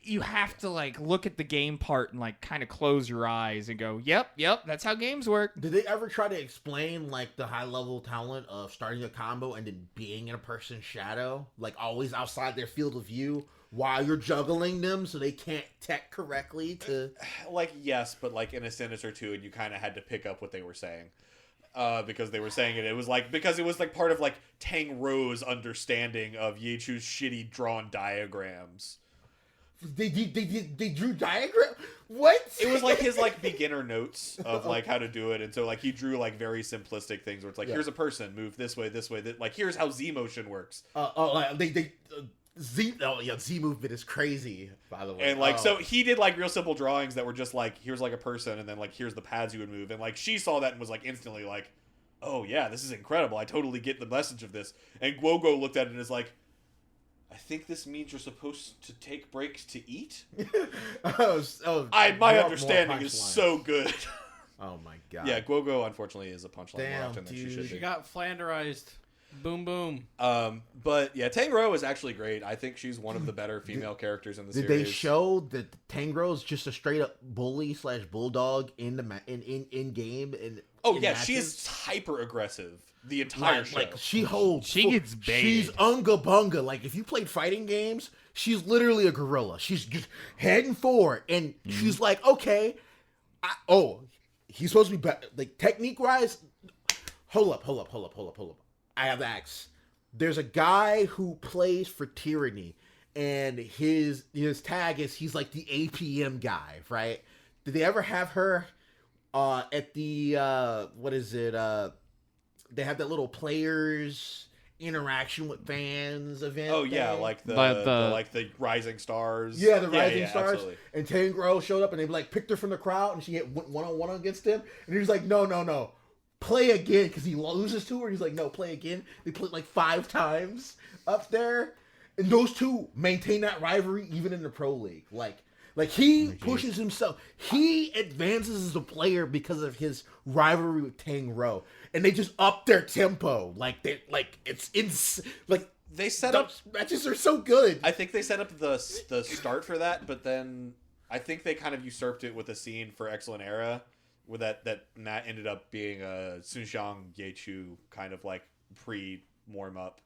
you have to like look at the game part and like kind of close your eyes and go, yep, that's how games work. Did they ever try to explain like the high level talent of starting a combo and then being in a person's shadow, like always outside their field of view while you're juggling them so they can't tech correctly to like, yes, but like in a sentence or two, and you kind of had to pick up what they were saying. Because they were saying it was like, because it was like part of like Tang Ro's understanding of Yechu's shitty drawn diagrams. They drew diagram. What? It was like his like beginner notes of like how to do it, and so like he drew like very simplistic things where it's like, here's a person, move this way, like here's how Z motion works. Z movement is crazy, by the way. And like so he did like real simple drawings that were just like, here's like a person, and then like here's the paths you would move, and like she saw that and was like instantly like, oh yeah, this is incredible. I totally get the message of this. And Guogo looked at it and is like, I think this means you're supposed to take breaks to eat. My understanding is so good. Oh my god. Yeah, Guogo unfortunately is a punchline more Damn, often than she dude. should be. She got Flanderized. Boom, boom. But yeah, Tang Ro is actually great. I think she's one of the better female characters in the series. Did they show that Tangro is just a straight up bully / bulldog in the in game? She is hyper aggressive the entire show. Like she holds. She gets baited. She's unga bunga. Like if you played fighting games, she's literally a gorilla. She's just heading forward, and she's like, okay, he's supposed to be like technique wise. Hold up. I have asked. There's a guy who plays for Tyranny, and his tag is he's like the APM guy, right? Did they ever have her at the what is it? They have that little players interaction with fans event. Oh yeah, thing? like the Rising Stars. Yeah, the Rising Stars. Absolutely. And Tangro showed up, and they like picked her from the crowd, and she hit 1-on-1 against him, and he was like, no. Play again, because he loses to her. He's like, no, play again. They played like 5 times up there, and those two maintain that rivalry even in the pro league. Like he pushes himself. He advances as a player because of his rivalry with Tang Ro, and they just up their tempo. They set up matches are so good. I think they set up the start for that, but then I think they kind of usurped it with a scene for Excellent Era. With that ended up being a Sunxiang Yechu kind of like pre-warm up,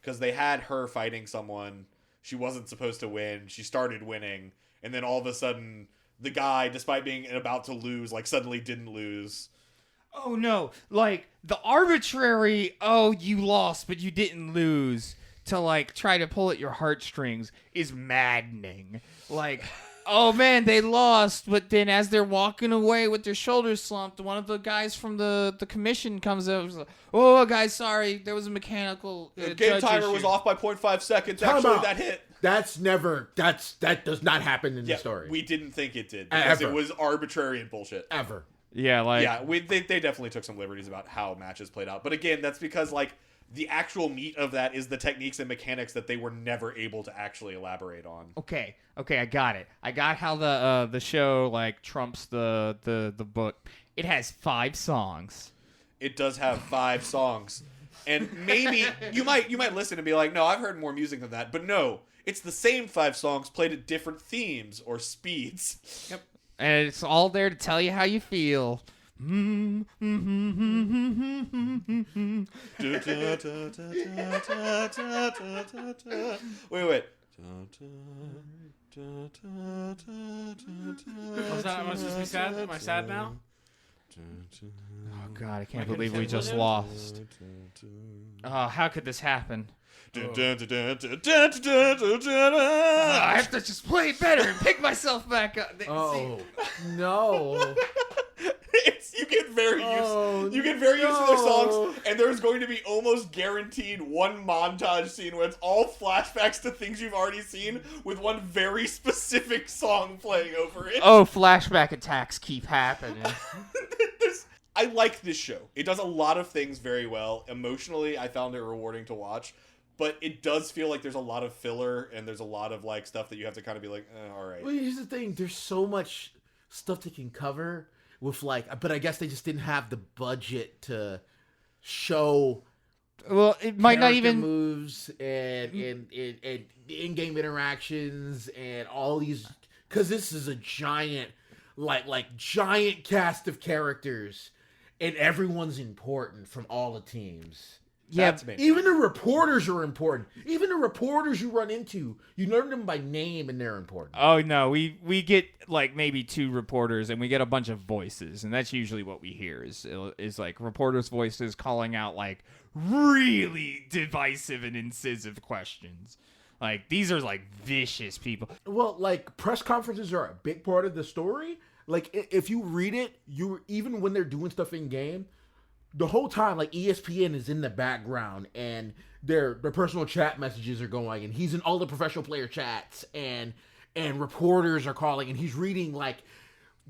because they had her fighting someone she wasn't supposed to win. She started winning, and then all of a sudden the guy, despite being about to lose, like suddenly didn't lose. Oh no! Like the arbitrary, you lost but you didn't lose, to like try to pull at your heartstrings is maddening. Like. Oh man, they lost, but then as they're walking away with their shoulders slumped, one of the guys from the commission comes up and is like, "Oh, guys, sorry, there was a mechanical game timer was off by 0.5 seconds. Actually, that hit." That does not happen in the story. We didn't think it did because it was arbitrary and bullshit. Ever. Yeah, like they definitely took some liberties about how matches played out, but again, that's because like the actual meat of that is the techniques and mechanics that they were never able to actually elaborate on. Okay, I got it. I got how the show like trumps the book. It has 5 songs. It does have 5 songs. And maybe you might listen and be like, "No, I've heard more music than that." But no, it's the same 5 songs played at different themes or speeds. Yep. And it's all there to tell you how you feel. Wait. Am I supposed to be sad? Am I sad now? Oh god, I can't believe we just lost. Oh, how could this happen? I have to just play it better and pick myself back up. Oh no. You get very used to their songs, and there's going to be almost guaranteed one montage scene where it's all flashbacks to things you've already seen with one very specific song playing over it. Oh, flashback attacks keep happening. I like this show. It does a lot of things very well. Emotionally, I found it rewarding to watch. But it does feel like there's a lot of filler and there's a lot of like stuff that you have to kind of be like, all right. Well, here's the thing: there's so much stuff they can cover with but I guess they just didn't have the budget to show. Well, it might not even moves and in-game interactions and all these, because this is a giant, giant cast of characters, and everyone's important from all the teams. Yeah, even the reporters are important. Even the reporters you run into, you learn them by name, and they're important. Oh no, we get like maybe 2 reporters, and we get a bunch of voices, and that's usually what we hear is like reporters' voices calling out like really divisive and incisive questions. Like these are like vicious people. Well, like press conferences are a big part of the story. Like if you read it, even when they're doing stuff in game, the whole time, like ESPN is in the background and their personal chat messages are going, and he's in all the professional player chats, and reporters are calling, and he's reading like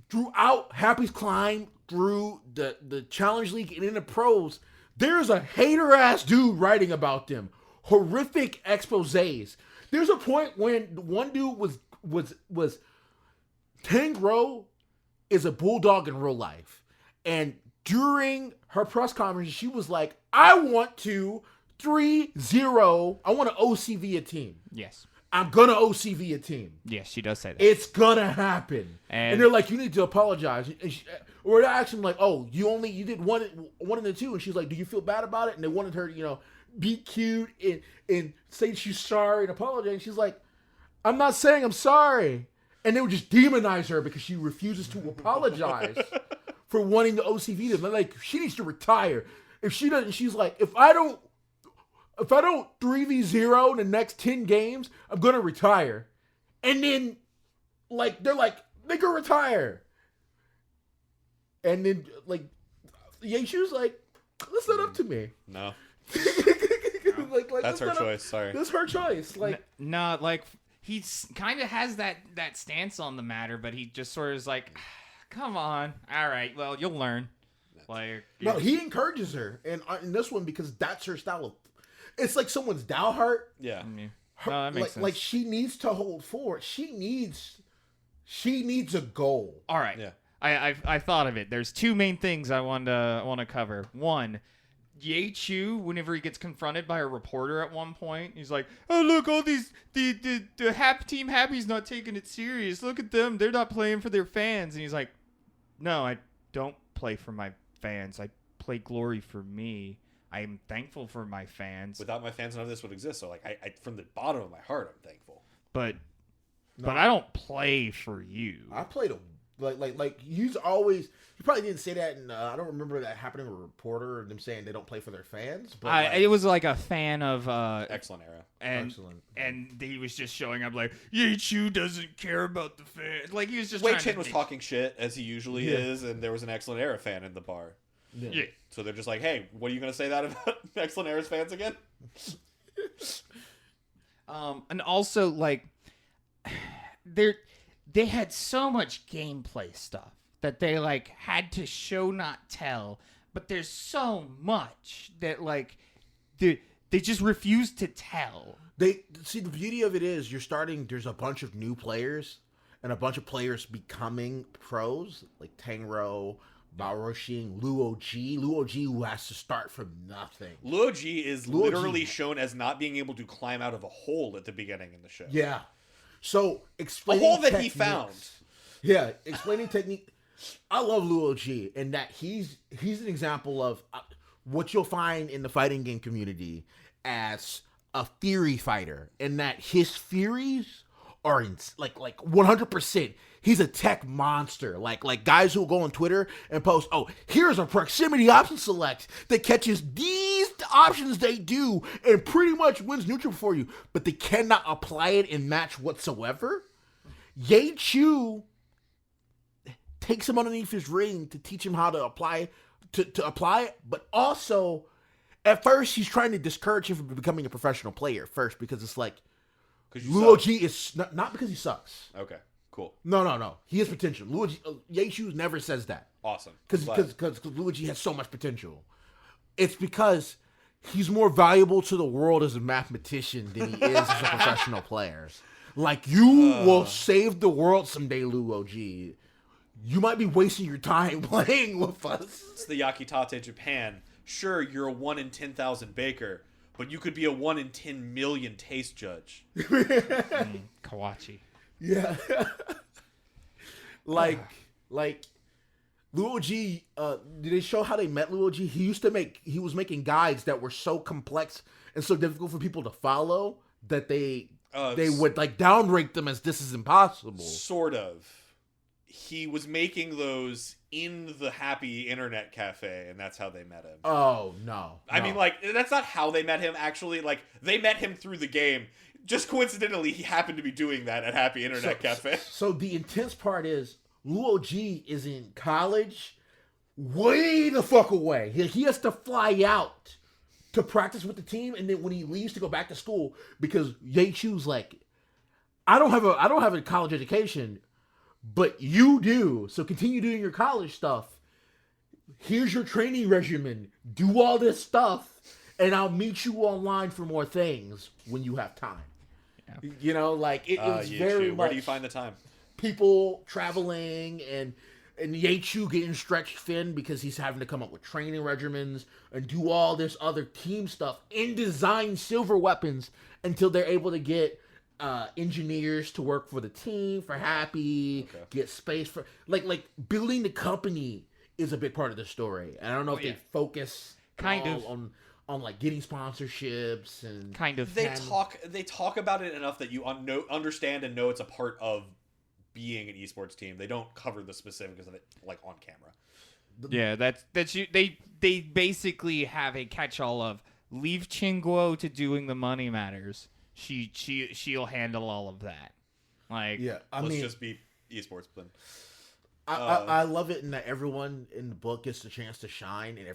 throughout Happy's climb through the Challenge League and in the pros. There's a hater ass dude writing about them, horrific exposés. There's a point when one dude was Tangrowth is a bulldog in real life, and during her press conference, she was like, I want to 3-0. I want to OCV a team. Yes. I'm going to OCV a team. Yes, she does say that. It's going to happen. And they're like, you need to apologize. Or they asked him like, oh, you did one and the two. And she's like, do you feel bad about it? And they wanted her to, be cute and say she's sorry and apologize. And she's like, I'm not saying I'm sorry. And they would just demonize her because she refuses to apologize for wanting to OCV them. They're like, she needs to retire. If she doesn't, she's like, if I don't 3v0 in the next 10 games, I'm gonna retire. And then they're like, make her retire. And then Yaeshu's like, that's not up to me. No. That's her choice. Sorry. That's her choice. He kind of has that stance on the matter, but he just sort of is like, come on. All right. Well, you'll learn. No, he encourages her, and in this one because that's her style of. It's like someone's Dalhart. Yeah. That makes sense. Like she needs to hold forward. She needs a goal. All right. Yeah. I thought of it. There's 2 main things I want to cover. One, Yaechu, whenever he gets confronted by a reporter at one point, he's like, "Oh look, all these the Team Happy's not taking it serious. Look at them, they're not playing for their fans." And he's like, "No, I don't play for my fans. I play Glory for me. I am thankful for my fans. Without my fans, none of this would exist. So I from the bottom of my heart, I'm thankful. But I don't play for you. I played a he's always. He probably didn't say that, and I don't remember that happening with a reporter and them saying they don't play for their fans. But it was like a fan of excellent era, and he was just showing up like Yaechu doesn't care about the fans. Like he was just. Wei Chen was talking shit as he usually is, and there was an excellent era fan in the bar. Yeah. So they're just like, hey, what are you gonna say that about excellent era's fans again? And also they had so much gameplay stuff that they had to show not tell, but there's so much that they just refuse to tell. They see the beauty of it is there's a bunch of new players and a bunch of players becoming pros like Tangrowth, Baorushing, Luo-G, who has to start from nothing. Luo-G is literally shown as not being able to climb out of a hole at the beginning in the show. Yeah. So explaining a hole that techniques, he found. Yeah, explaining technique. I love Luo-G in that he's an example of what you'll find in the fighting game community as a theory fighter, in that his theories are like 100%. He's a tech monster. Like guys who will go on Twitter and post, oh, here's a proximity option select that catches these options they do and pretty much wins neutral for you, but they cannot apply it in match whatsoever. Yaechu takes him underneath his ring to teach him how to apply it, but also at first he's trying to discourage him from becoming a professional player first, because it's like Luo-G is not because he sucks. Okay. Cool. No. He has potential. Yaechu never says that. Awesome. Because Luo-G has so much potential. It's because he's more valuable to the world as a mathematician than he is as a professional player. Like, you will save the world someday, Luoji. You might be wasting your time playing with us. It's the Yakitate Japan. Sure, you're a 1 in 10,000 baker, but you could be a 1 in 10 million taste judge. Kawachi. Yeah. like Luoji, did they show how they met Luoji? He was making guides that were so complex and so difficult for people to follow that they would like downrank them as this is impossible. Sort of. He was making those in the Happy Internet Cafe, and that's how they met him. Oh, no. I mean, like, that's not how they met him, actually. Like, they met him through the game. Just coincidentally, he happened to be doing that at Happy Internet Cafe. So the intense part is, Luoji is in college way the fuck away. He has to fly out to practice with the team, and then when he leaves to go back to school, because Ye-Chu's like, I don't have a college education, but you do. So continue doing your college stuff. Here's your training regimen. Do all this stuff, and I'll meet you online for more things when you have time. Yeah. You know, like it was very much. Where do you find the time? People traveling and Ye-Chu getting stretched thin because he's having to come up with training regimens and do all this other team stuff and design silver weapons until they're able to get engineers to work for the team, for Happy, get space for like building the company is a big part of the story. And I don't know if they focus on like getting sponsorships and they talk about it enough that you understand and know it's a part of being an esports team. They don't cover the specifics of it like on camera. Yeah, that's you. They basically have a catch-all of leave Chinguo to doing the money matters. She'll handle all of that. Like, yeah, let's just be esports then. I love it in that everyone in the book gets the chance to shine and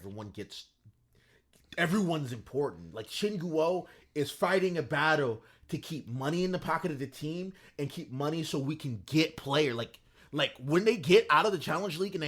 everyone's important. Like Chinguo is fighting a battle to keep money in the pocket of the team and keep money so we can get player. Like when they get out of the Challenge League and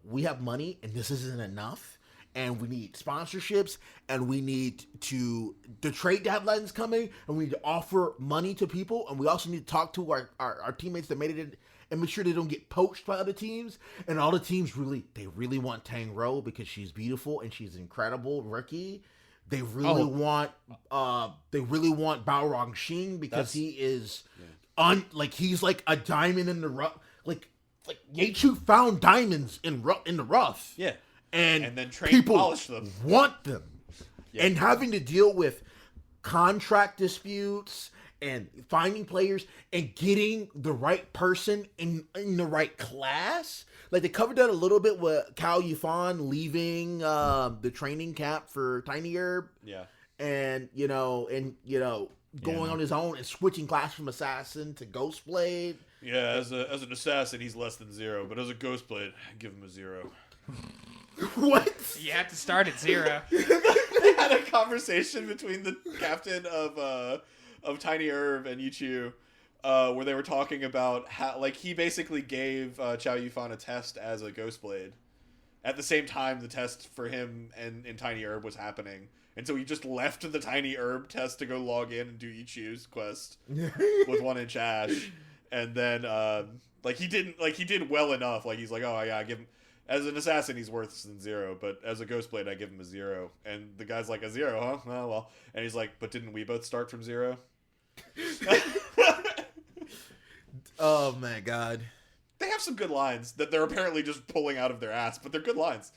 we have money and this isn't enough and we need sponsorships and we need the trade deadline's coming and we need to offer money to people and we also need to talk to our teammates that made it in and make sure they don't get poached by other teams. And all the teams really want Tang Ro because she's beautiful and she's an incredible rookie. They really want Bao Rongxing because he is he's like a diamond in the rough. Like Ye-Chu found diamonds in the rough. Yeah. And then people polish them. Want them. Yeah. And having to deal with contract disputes and finding players and getting the right person in the right class. Like they covered that a little bit with Cao Yifan leaving the training camp for Tiny Herb. Yeah. And going on his own and switching class from assassin to Ghostblade. Yeah, as an assassin he's less than 0, but as a Ghostblade, I give him a 0. What? You have to start at 0. They had a conversation between the captain of Tiny Herb and Ye-Chu, where they were talking about how, like, he basically gave Cao Yifan a test as a Ghostblade. At the same time, the test for him and in Tiny Herb was happening, and so he just left the Tiny Herb test to go log in and do Ye-Chu's quest with 1-inch Ash, and then he did well enough. Like he's like, oh yeah, I give him. As an assassin, he's worse than 0, but as a Ghostblade, I give him a 0. And the guy's like, a 0, huh? Oh, well. And he's like, but didn't we both start from 0? Oh, my God. They have some good lines that they're apparently just pulling out of their ass, but they're good lines.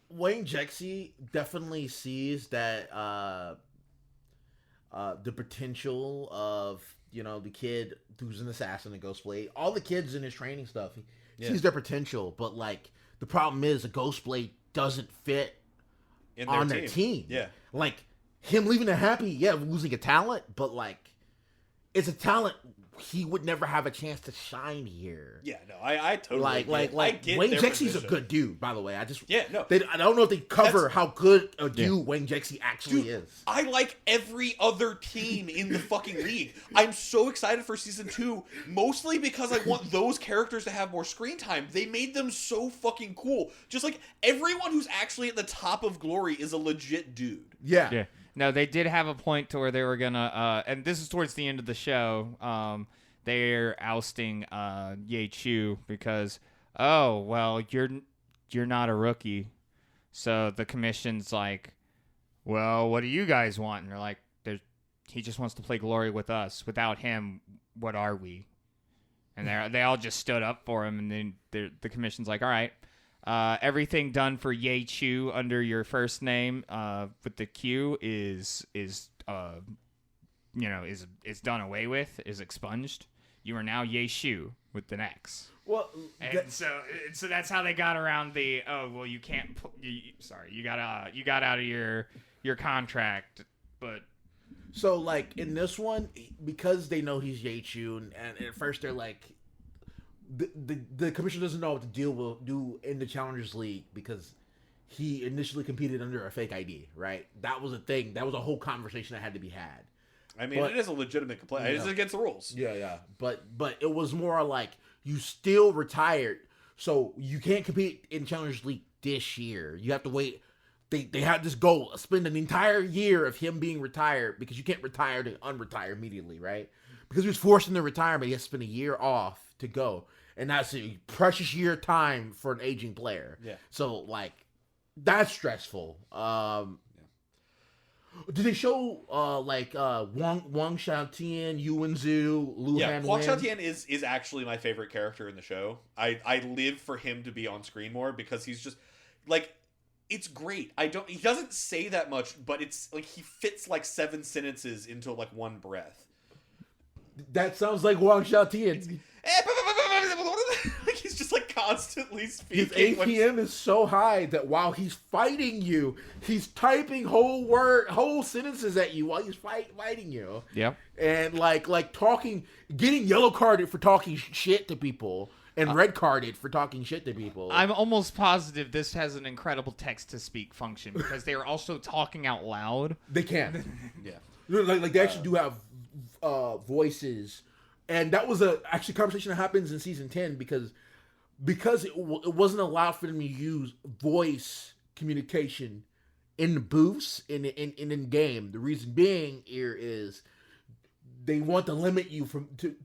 Wayne Jexie definitely sees that the potential of, the kid who's an assassin and Ghostblade. All the kids in his training stuff, he sees their potential, but, like, the problem is a Ghostblade doesn't fit on their team. Yeah. Like, him leaving the Happy, losing a talent, but, like, it's a talent he would never have a chance to shine here. Yeah, no, I totally like I get Wayne their Jexy's a position. good dude, by the way. I don't know if they cover how good a dude Wayne Jexy actually is. I like every other team in the fucking league. I'm so excited for season 2, mostly because I want those characters to have more screen time. They made them so fucking cool. Just like everyone who's actually at the top of glory is a legit dude. Yeah. No, they did have a point to where they were gonna, and this is towards the end of the show. They're ousting Ye Chu because, oh well, you're not a rookie, so the commission's like, well, what do you guys want? And they're like, he just wants to play glory with us. Without him, what are we? And they all just stood up for him, and then the commission's like, all right. Everything done for Ye Chu under your first name with the Q is done away with, is expunged. You are now Ye Chu with an X. Well, so that's how they got around the you can't you got out of your contract, but so like in this one, because they know he's Ye Chu, and at first they're like. The commission doesn't know what the deal will do in the Challengers League because he initially competed under a fake ID, right? That was a thing. That was a whole conversation that had to be had. I mean, it is a legitimate complaint. It is against the rules. Yeah. But it was more like you still retired, so you can't compete in Challengers League this year. You have to wait. They had this goal, spend an entire year of him being retired because you can't retire to unretire immediately, right? Because he was forced into retirement, he has to spend a year off to go. And that's a precious year of time for an aging player. Yeah. So, like, that's stressful. Did they show, Wang Xiaotian, Yuan Zhu, Lu Han Huang Wen? Xiaotian is actually my favorite character in the show. I live for him to be on screen more because he's just, like, it's great. He doesn't say that much, but it's, like, he fits, like, 7 sentences into, like, one breath. That sounds like Wang Xiaotian. Like he's just like constantly His speaking. APM is so high that while he's fighting you, he's typing whole sentences at you while he's fighting you. Yep. And like talking, getting yellow carded for talking shit to people, and red carded for talking shit to people. I'm almost positive this has an incredible text to speak function because they are also talking out loud. They can. Yeah. Like they actually do have voices. And that was actually conversation that happens in season 10 because it wasn't allowed for them to use voice communication in the booths in game. The reason being here is they want to limit you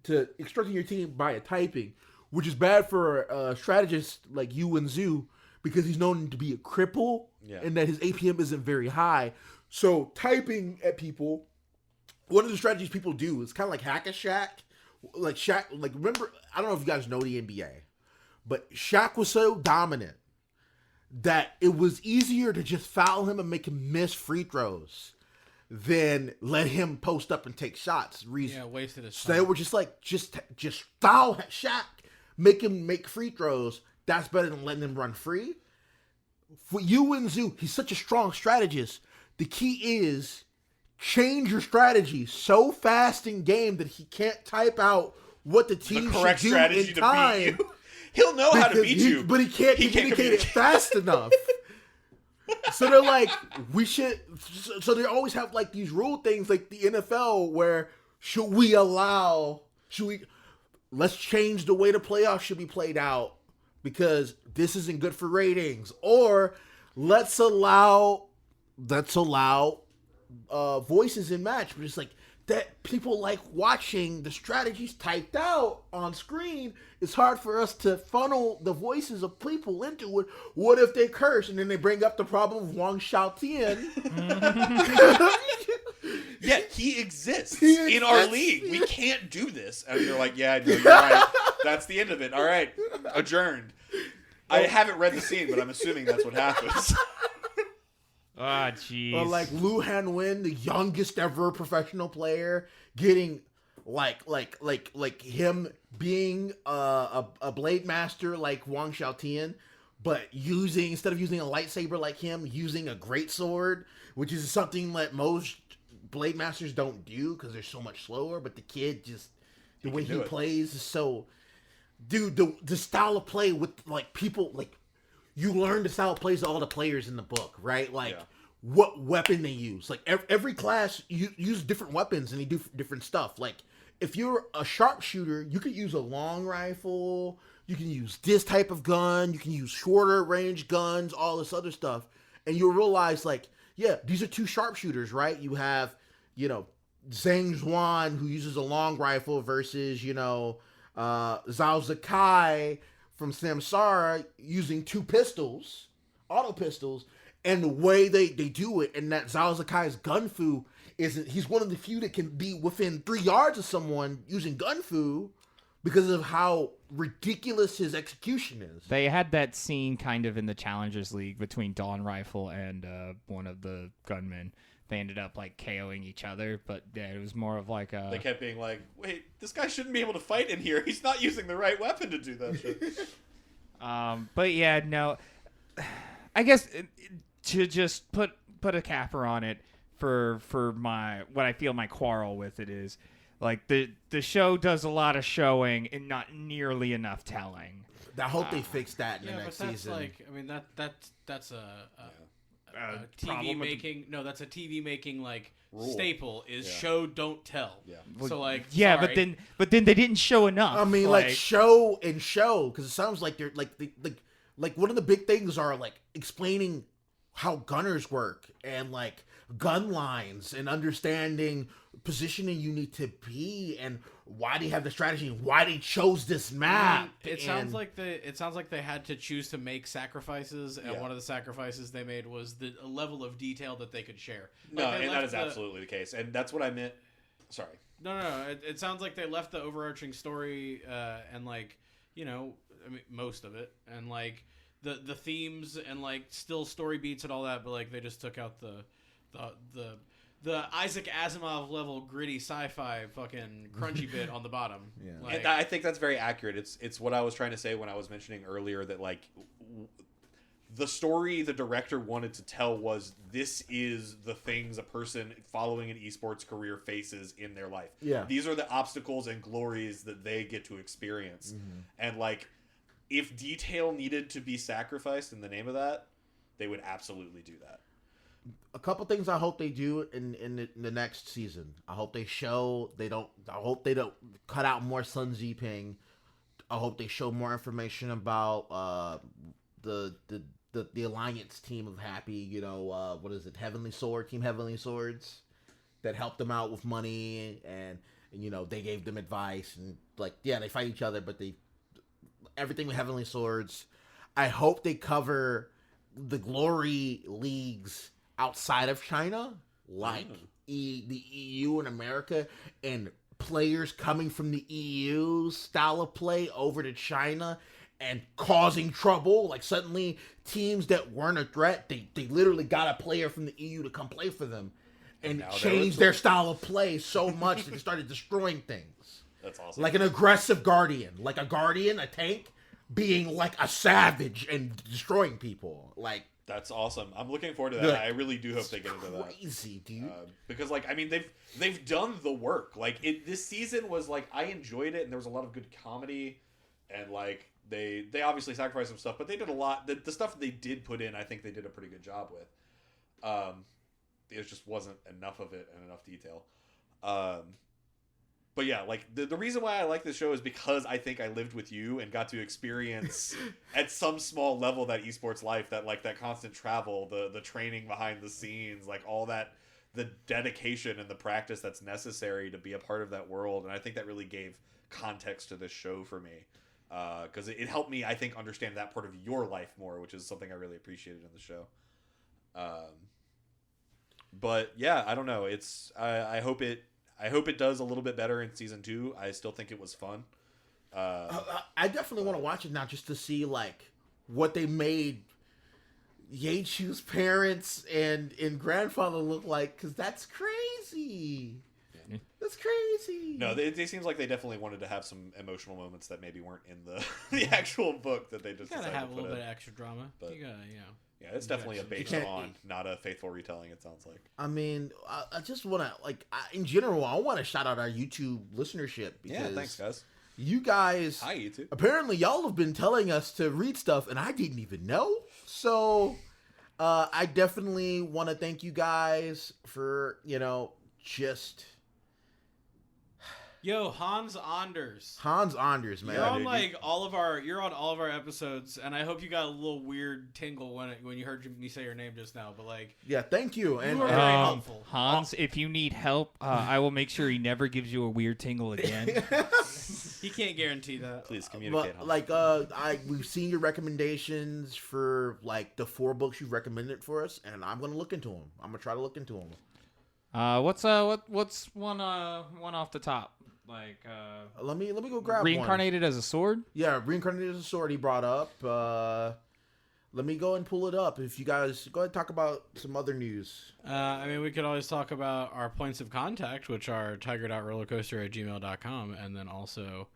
to instructing your team by typing, which is bad for a strategist like Yuan Zhu because he's known to be a cripple and that his APM isn't very high. So typing at people, one of the strategies people do is kind of like Hack a Shaq. Like Shaq, like remember, I don't know if you guys know the NBA, but Shaq was so dominant that it was easier to just foul him and make him miss free throws than let him post up and take shots. Wasted his So time. they were just like, just foul Shaq, make him make free throws. That's better than letting him run free. For Yuan Zhu, he's such a strong strategist. The key is change your strategy so fast in game that he can't type out what the team correct should do strategy in to time. beat you. He'll know how to beat you, but he can't communicate it fast enough. So they're like, we should. So they always have like these rule things, like the NFL, where let's change the way the playoffs should be played out because this isn't good for ratings, or let's allow voices in match, but it's like that people like watching the strategies typed out on screen. It's hard for us to funnel the voices of people into it. What if they curse? And then they bring up the problem of Wang Xiaotian. Yeah, he exists in our league. We can't do this. And you're like, yeah, no, you're right. That's the end of it. All right, adjourned. I haven't read the scene, but I'm assuming that's what happens. Ah, jeez. Or like Lu Han Wen, the youngest ever professional player, getting like him being a blade master like Wang Xiaotian, but instead of using a lightsaber like him, using a greatsword, which is something that most blade masters don't do because they're so much slower. But the kid just The way can he do it. plays is so, dude. The style of play with like people like, you learn the style of plays of all the players in the book, right? Like what weapon they use. Like every class use different weapons and they do different stuff. Like if you're a sharpshooter, you could use a long rifle. You can use this type of gun. You can use shorter range guns. All this other stuff, and you'll realize like, yeah, these are two sharpshooters, right? You have, Zhang Zhuan, who uses a long rifle, versus, Zhao Zakai from Samsara using two pistols, auto pistols, and the way they do it, and that Zhao Zakai's gunfu he's one of the few that can be within 3 yards of someone using gunfu because of how ridiculous his execution is. They had that scene kind of in the Challengers League between Dawn Rifle and one of the gunmen. They ended up like KOing each other, but yeah, it was more of like a... They kept being like, wait, this guy shouldn't be able to fight in here. He's not using the right weapon to do that shit. But yeah, no, I guess to just put a capper on it for what I feel my quarrel with it is, like the show does a lot of showing and not nearly enough telling. I hope they fix that in the next but that's season. like, I mean, that's a TV problem with making. No, that's a TV making like Rule. staple is show don't tell. Yeah. So like, yeah, sorry. but then they didn't show enough. I mean, like show because it sounds like they're like one of the big things are like explaining how gunners work and like gun lines and understanding positioning you need to be and why they have the strategy and why they chose this map. It sounds like they had to choose to make sacrifices, and one of the sacrifices they made was the level of detail that they could share. No, and that is absolutely the case, and that's what I meant. Sorry. No. It sounds like they left the overarching story and like, I mean, most of it, and like the themes and like still story beats and all that, but like they just took out the Isaac Asimov level gritty sci-fi fucking crunchy bit on the bottom. Yeah. Like, And I think that's very accurate. It's what I was trying to say when I was mentioning earlier that like the story the director wanted to tell was this is the things a person following an esports career faces in their life. Yeah. These are the obstacles and glories that they get to experience. Mm-hmm. And like if detail needed to be sacrificed in the name of that, they would absolutely do that. A couple things I hope they do in the next season. I hope they show I hope they don't cut out more Sun Ziping. I hope they show more information about the Alliance team of Happy. What is it? Team Heavenly Swords that helped them out with money and they gave them advice and they fight each other, but everything with Heavenly Swords. I hope they cover the glory leagues outside of China, like the EU and America, and players coming from the EU style of play over to China and causing trouble. Like suddenly teams that weren't a threat, they literally got a player from the EU to come play for them and changed their style of play so much that they started destroying things. That's awesome. Like an aggressive guardian, like a guardian, a tank, being like a savage and destroying people. Like, that's awesome. I'm looking forward to that. I really do hope they get into that. Crazy, dude. Because like, I mean, they've done the work. Like this season was like, I enjoyed it and there was a lot of good comedy and like they obviously sacrificed some stuff, but they did a lot. The stuff they did put in, I think they did a pretty good job with. It just wasn't enough of it and enough detail. But yeah, like the reason why I like this show is because I think I lived with you and got to experience at some small level that esports life, that constant travel, the training behind the scenes, like all that, the dedication and the practice that's necessary to be a part of that world. And I think that really gave context to this show for me. Because it helped me, I think, understand that part of your life more, which is something I really appreciated in the show. But yeah, I don't know. I hope it does a little bit better in season 2. I still think it was fun. I definitely want to watch it now just to see like what they made Yaechu's parents and grandfather look like, because that's crazy. Yeah. That's crazy. No, it seems like they definitely wanted to have some emotional moments that maybe weren't in the actual book that they just gotta decided have to a put little in. bit of extra drama. But, you gotta, Yeah, it's definitely a based can't- on, not a faithful retelling. It sounds like. I mean, I just want to in general, I want to shout out our YouTube listenership because Yeah, thanks guys. you guys. Hi YouTube. Apparently, y'all have been telling us to read stuff, and I didn't even know. So, I definitely want to thank you guys for just Yo, Hans Anders. Hans Anders, man. You're on dude, all of our episodes, and I hope you got a little weird tingle when you heard me say your name just now. But Yeah, thank you. And You are very helpful. Hans, if you need help, I will make sure he never gives you a weird tingle again. He can't guarantee that. Please communicate. but we've seen your recommendations for the 4 books you've recommended for us, and I'm gonna look into them. I'm gonna try to look into them. What's one off the top? Let me go grab Reincarnated as a sword? one. Yeah, reincarnated as a sword. He brought up. Let me go and pull it up. If you guys go ahead and talk about some other news. I mean, we could always talk about our points of contact, which are tiger.rollercoaster@gmail.com, and then also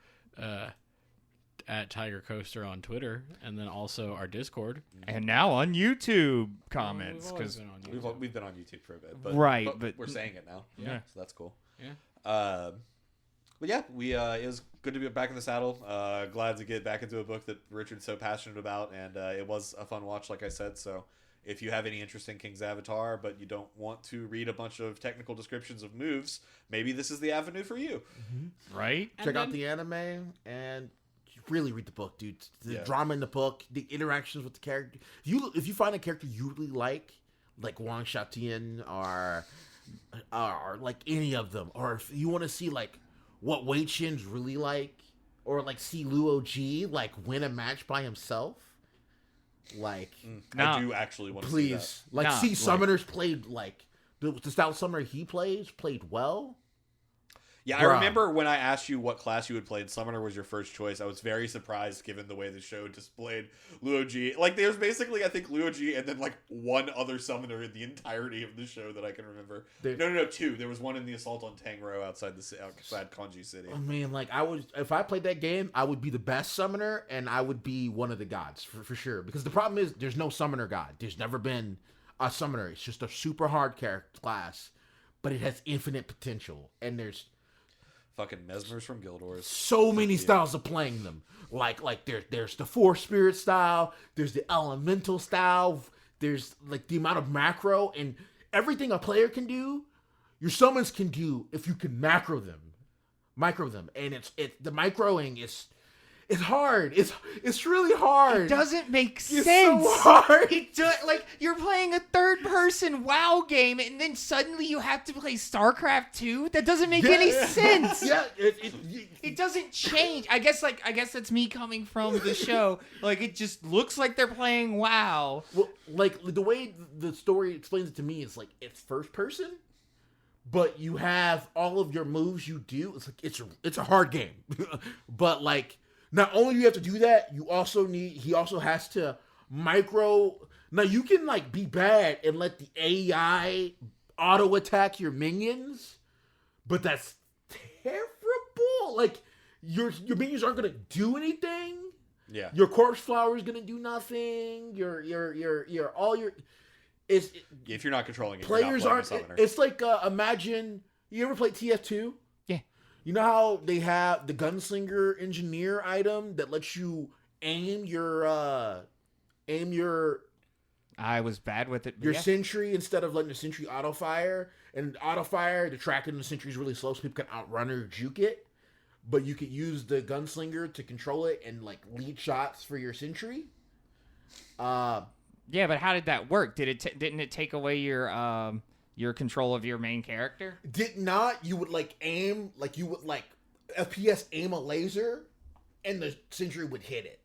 at Tiger Coaster on Twitter, and then also our Discord. And now on YouTube comments, We've always because been on YouTube. We've been on YouTube for a bit, but Right, but but- we're saying it now. Yeah. So that's cool. Yeah. But yeah, it was good to be back in the saddle. Glad to get back into a book that Richard's so passionate about, and it was a fun watch, like I said. So if you have any interest in King's Avatar, but you don't want to read a bunch of technical descriptions of moves, maybe this is the avenue for you. right? Check out the anime and really read the book, dude. The Yeah. drama in the book, the interactions with the character. If you find a character you really like Wang Xiaotian or any of them, or if you want to see what Wei Chin's really like, or see Luo Ji win a match by himself, I Nah. do actually want to see that. please, Nah, see summoners played the style summoner he played well. Yeah, Bruh. I remember when I asked you what class you would play and Summoner was your first choice, I was very surprised given the way the show displayed Luoji. There's basically, I think, Luoji and then, one other Summoner in the entirety of the show that I can remember. No, 2. There was one in the Assault on Tangro outside Kanji City. I mean, if I played that game, I would be the best summoner, and I would be one of the gods for sure. Because the problem is, there's no summoner god. There's never been a summoner. It's just a super hard character class, but it has infinite potential, and there's Fucking Mesmers from Guild Wars. so many styles of playing them. There's the Force Spirit style. There's the Elemental style. There's the amount of macro and everything a player can do. Your summons can do if you can micro them, and the microing is. It's hard. It's really hard. It doesn't make It's sense. so hard. It you're playing a third-person WoW game, and then suddenly you have to play StarCraft 2. That doesn't make any sense. Yeah, It doesn't change. I guess that's me coming from the show. It just looks like they're playing WoW. well, the way the story explains it to me is it's first person, but you have all of your moves you do. It's a hard game, but not only do you have to do that, he also has to micro. Now you can be bad and let the AI auto attack your minions, but that's terrible. Your minions aren't gonna do anything. Yeah. Your corpse flower is gonna do nothing. If you're not controlling it, Players you're not aren't. playing a Summoner. It's imagine you ever played TF2? Yeah. You know how they have the gunslinger engineer item that lets you aim your I was bad with it. But your yeah. sentry instead of letting the sentry auto fire. And auto fire, the tracking of the sentry is really slow, so people can outrun or juke it. But you could use the gunslinger to control it and lead shots for your sentry. Yeah, but how did that work? Didn't it take away your control of your main character? Did not. You would aim, you would FPS aim a laser and the sentry would hit it.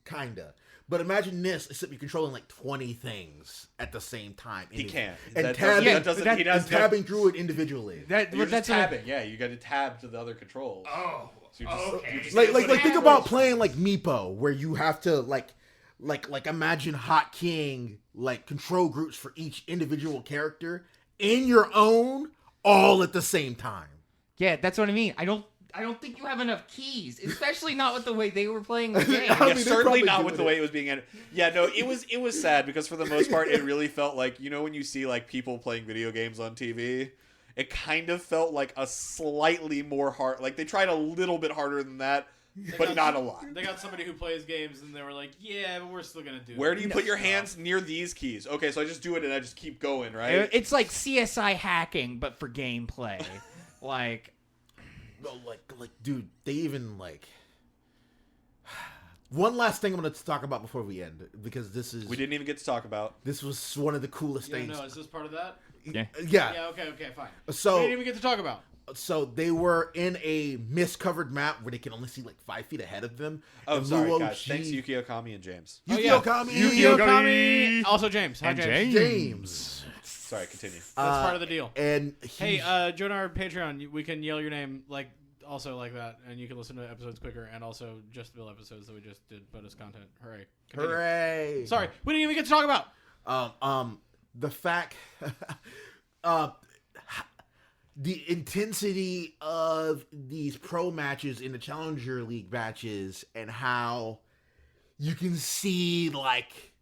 Kinda. But imagine this, except you're controlling 20 things at the same time. He can't. And That tabbing, doesn't- he and doesn't- tabbing through it individually. You're just That's what tabbing. Yeah, you got to tab to the other controls. Oh, So you're just- okay. you're just- Think about playing Meepo, where you have to imagine Hot King control groups for each individual character in your own all at the same time. Yeah, that's what I mean. I don't think you have enough keys, especially not with the way they were playing the game. I mean, Yeah, they're certainly probably not with doing the way it was being edited. Yeah, no, it was sad because for the most part, it really felt like, you know, when you see like people playing video games on TV, it kind of felt like a slightly more hard. Like they tried a little bit harder than that, but not a lot. They got somebody who plays games, and they were like, "Yeah, but we're still gonna do it." Where do you put your hands near these keys? Okay, so I just do it and I just keep going, right? It's like CSI hacking, but for gameplay. Like, No, like, dude, they even like. One last thing I'm going to talk about before we end, because this is. We didn't even get to talk about. This was one of the coolest Yeah, things. no, is this part of that? yeah. Yeah. Yeah, okay, fine. So we didn't even get to talk about. So they were in a mist-covered map where they can only see like 5 feet ahead of them. Oh, and sorry, Luo guys. G- Thanks, Yuki Okami and James. Yuki yeah. Okami. Yuki Okami. Okami. Also James. Hi, And James. James. Sorry, continue. That's part of the deal. And Hey, he- join our Patreon. We can yell your name like that, and you can listen to episodes quicker, and also just the Bill episodes that we just did bonus content. Hooray! Continue. hooray! Sorry, we didn't even get to talk about. The fact, the intensity of these pro matches in the Challenger League matches, and how you can see like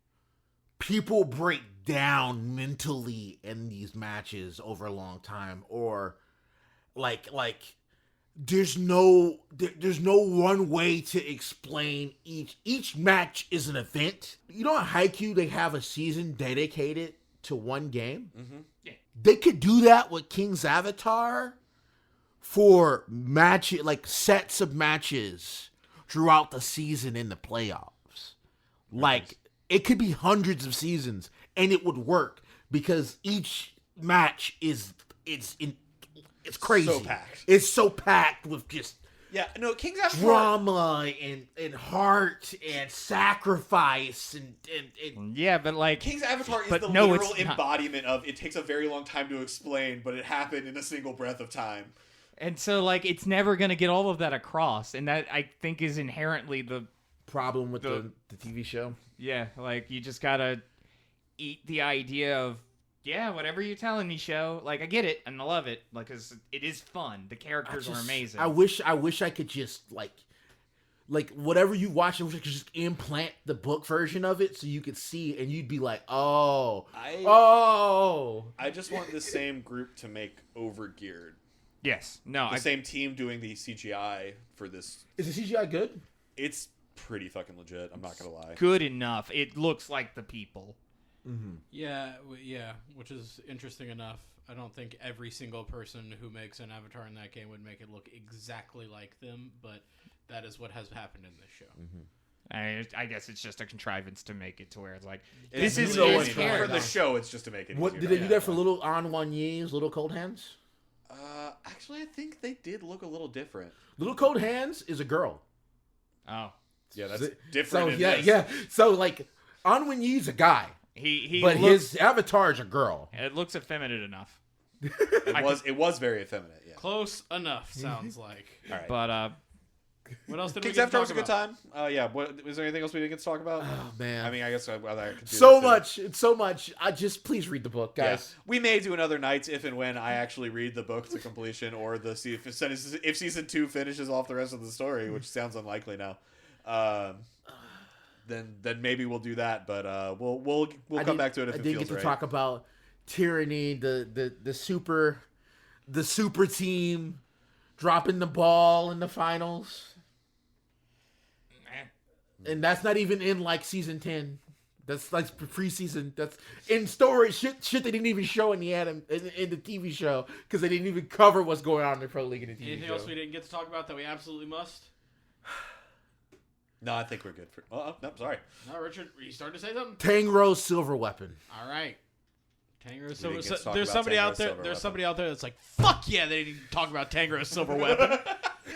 people break down mentally in these matches over a long time, or like there's no one way to explain each match is an event. You know, at Haikyuu they have a season dedicated to one game. Mm-hmm. Yeah. They could do that with King's Avatar for like sets of matches throughout the season in the playoffs. Like it could be hundreds of seasons and it would work because each match it's crazy. So packed. It's so packed with just Yeah, no, King's Avatar. drama and heart and sacrifice and Yeah, but like, King's Avatar is But the no, literal it's not. embodiment of it takes a very long time to explain, but it happened in a single breath of time. and so like, it's never gonna get all of that across, and that I think is inherently the problem with the TV show. yeah. Like, you just gotta eat the idea of. Yeah, whatever you're telling me, show. Like, I get it, and I love it, like, 'cause it is fun. The characters are amazing. I wish I could just like whatever you watch, I wish I could just implant the book version of it so you could see and you'd be like, oh, I just want the same group to make Overgeared. Yes. No, The same team doing the CGI for this. is the CGI good? It's pretty fucking legit. I'm not gonna lie. good enough. It looks like the people. Yeah, which is interesting enough. I don't think every single person who makes an avatar in that game would make it look exactly like them, but that is what has happened in this show. I guess it's just a contrivance to make it to where it's like, It's this is so his much fun. for character. the show. It's just to make it. What easier did to they do do. that for little On One Ye's Little Cold Hands? Actually, I think they did look a little different. Little Cold Hands is a girl. Oh, Yeah, that's So different. in yeah, this. yeah. So like On One Ye's a guy, he but looks, his avatar is a girl. it looks effeminate enough. It was very effeminate. Yeah. Close enough, sounds like. All right. But What else did King's we get to Avatar talk was a good about? time. Yeah. Was there anything else we didn't get to talk about? Oh man, I mean, I guess I could do so that, too. much. It's so much. I just please read the book, Yeah. guys. We may do another nights if and when I actually read the book to completion, or if season 2 finishes off the rest of the story, which sounds unlikely now. Then maybe we'll do that. But we'll come back to it if I it didn't feels get to right. talk about Tyranny, the super team dropping the ball in the finals, and that's not even in like season 10. That's like preseason. That's in story shit they didn't even show in the in the TV show because they didn't even cover what's going on in the pro league in the TV Anything show. else we didn't get to talk about that we absolutely must? No, I think we're good for. Oh, no, sorry. No, Richard, you starting to say something? Tangro's silver weapon. All right. Tangro's We didn't silver. get to talk There's about somebody out Tangro's there. silver There's weapon. somebody out there that's like, "Fuck yeah!" They didn't talk about Tangro's silver weapon.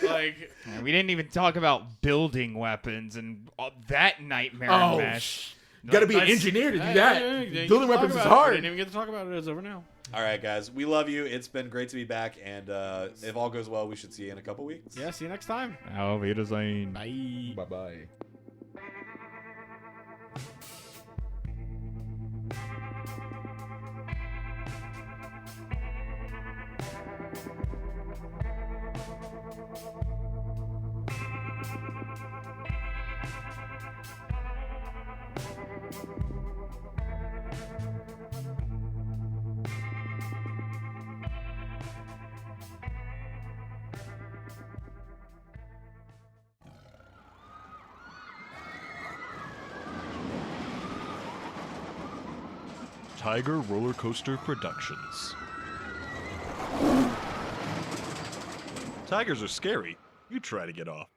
Like, we didn't even talk about building weapons and that nightmare Oh, mesh. gotta be an That's- engineer to do hey, that. hey, they didn't Building get to weapons talk is about it. We hard. didn't even get to talk about it. It's over now. All right, guys. We love you. It's been great to be back, and if all goes well, we should see you in a couple weeks. Yeah. See you next time. Auf Wiedersehen. Bye. Bye bye. Tiger Roller Coaster Productions. Tigers are scary. You try to get off.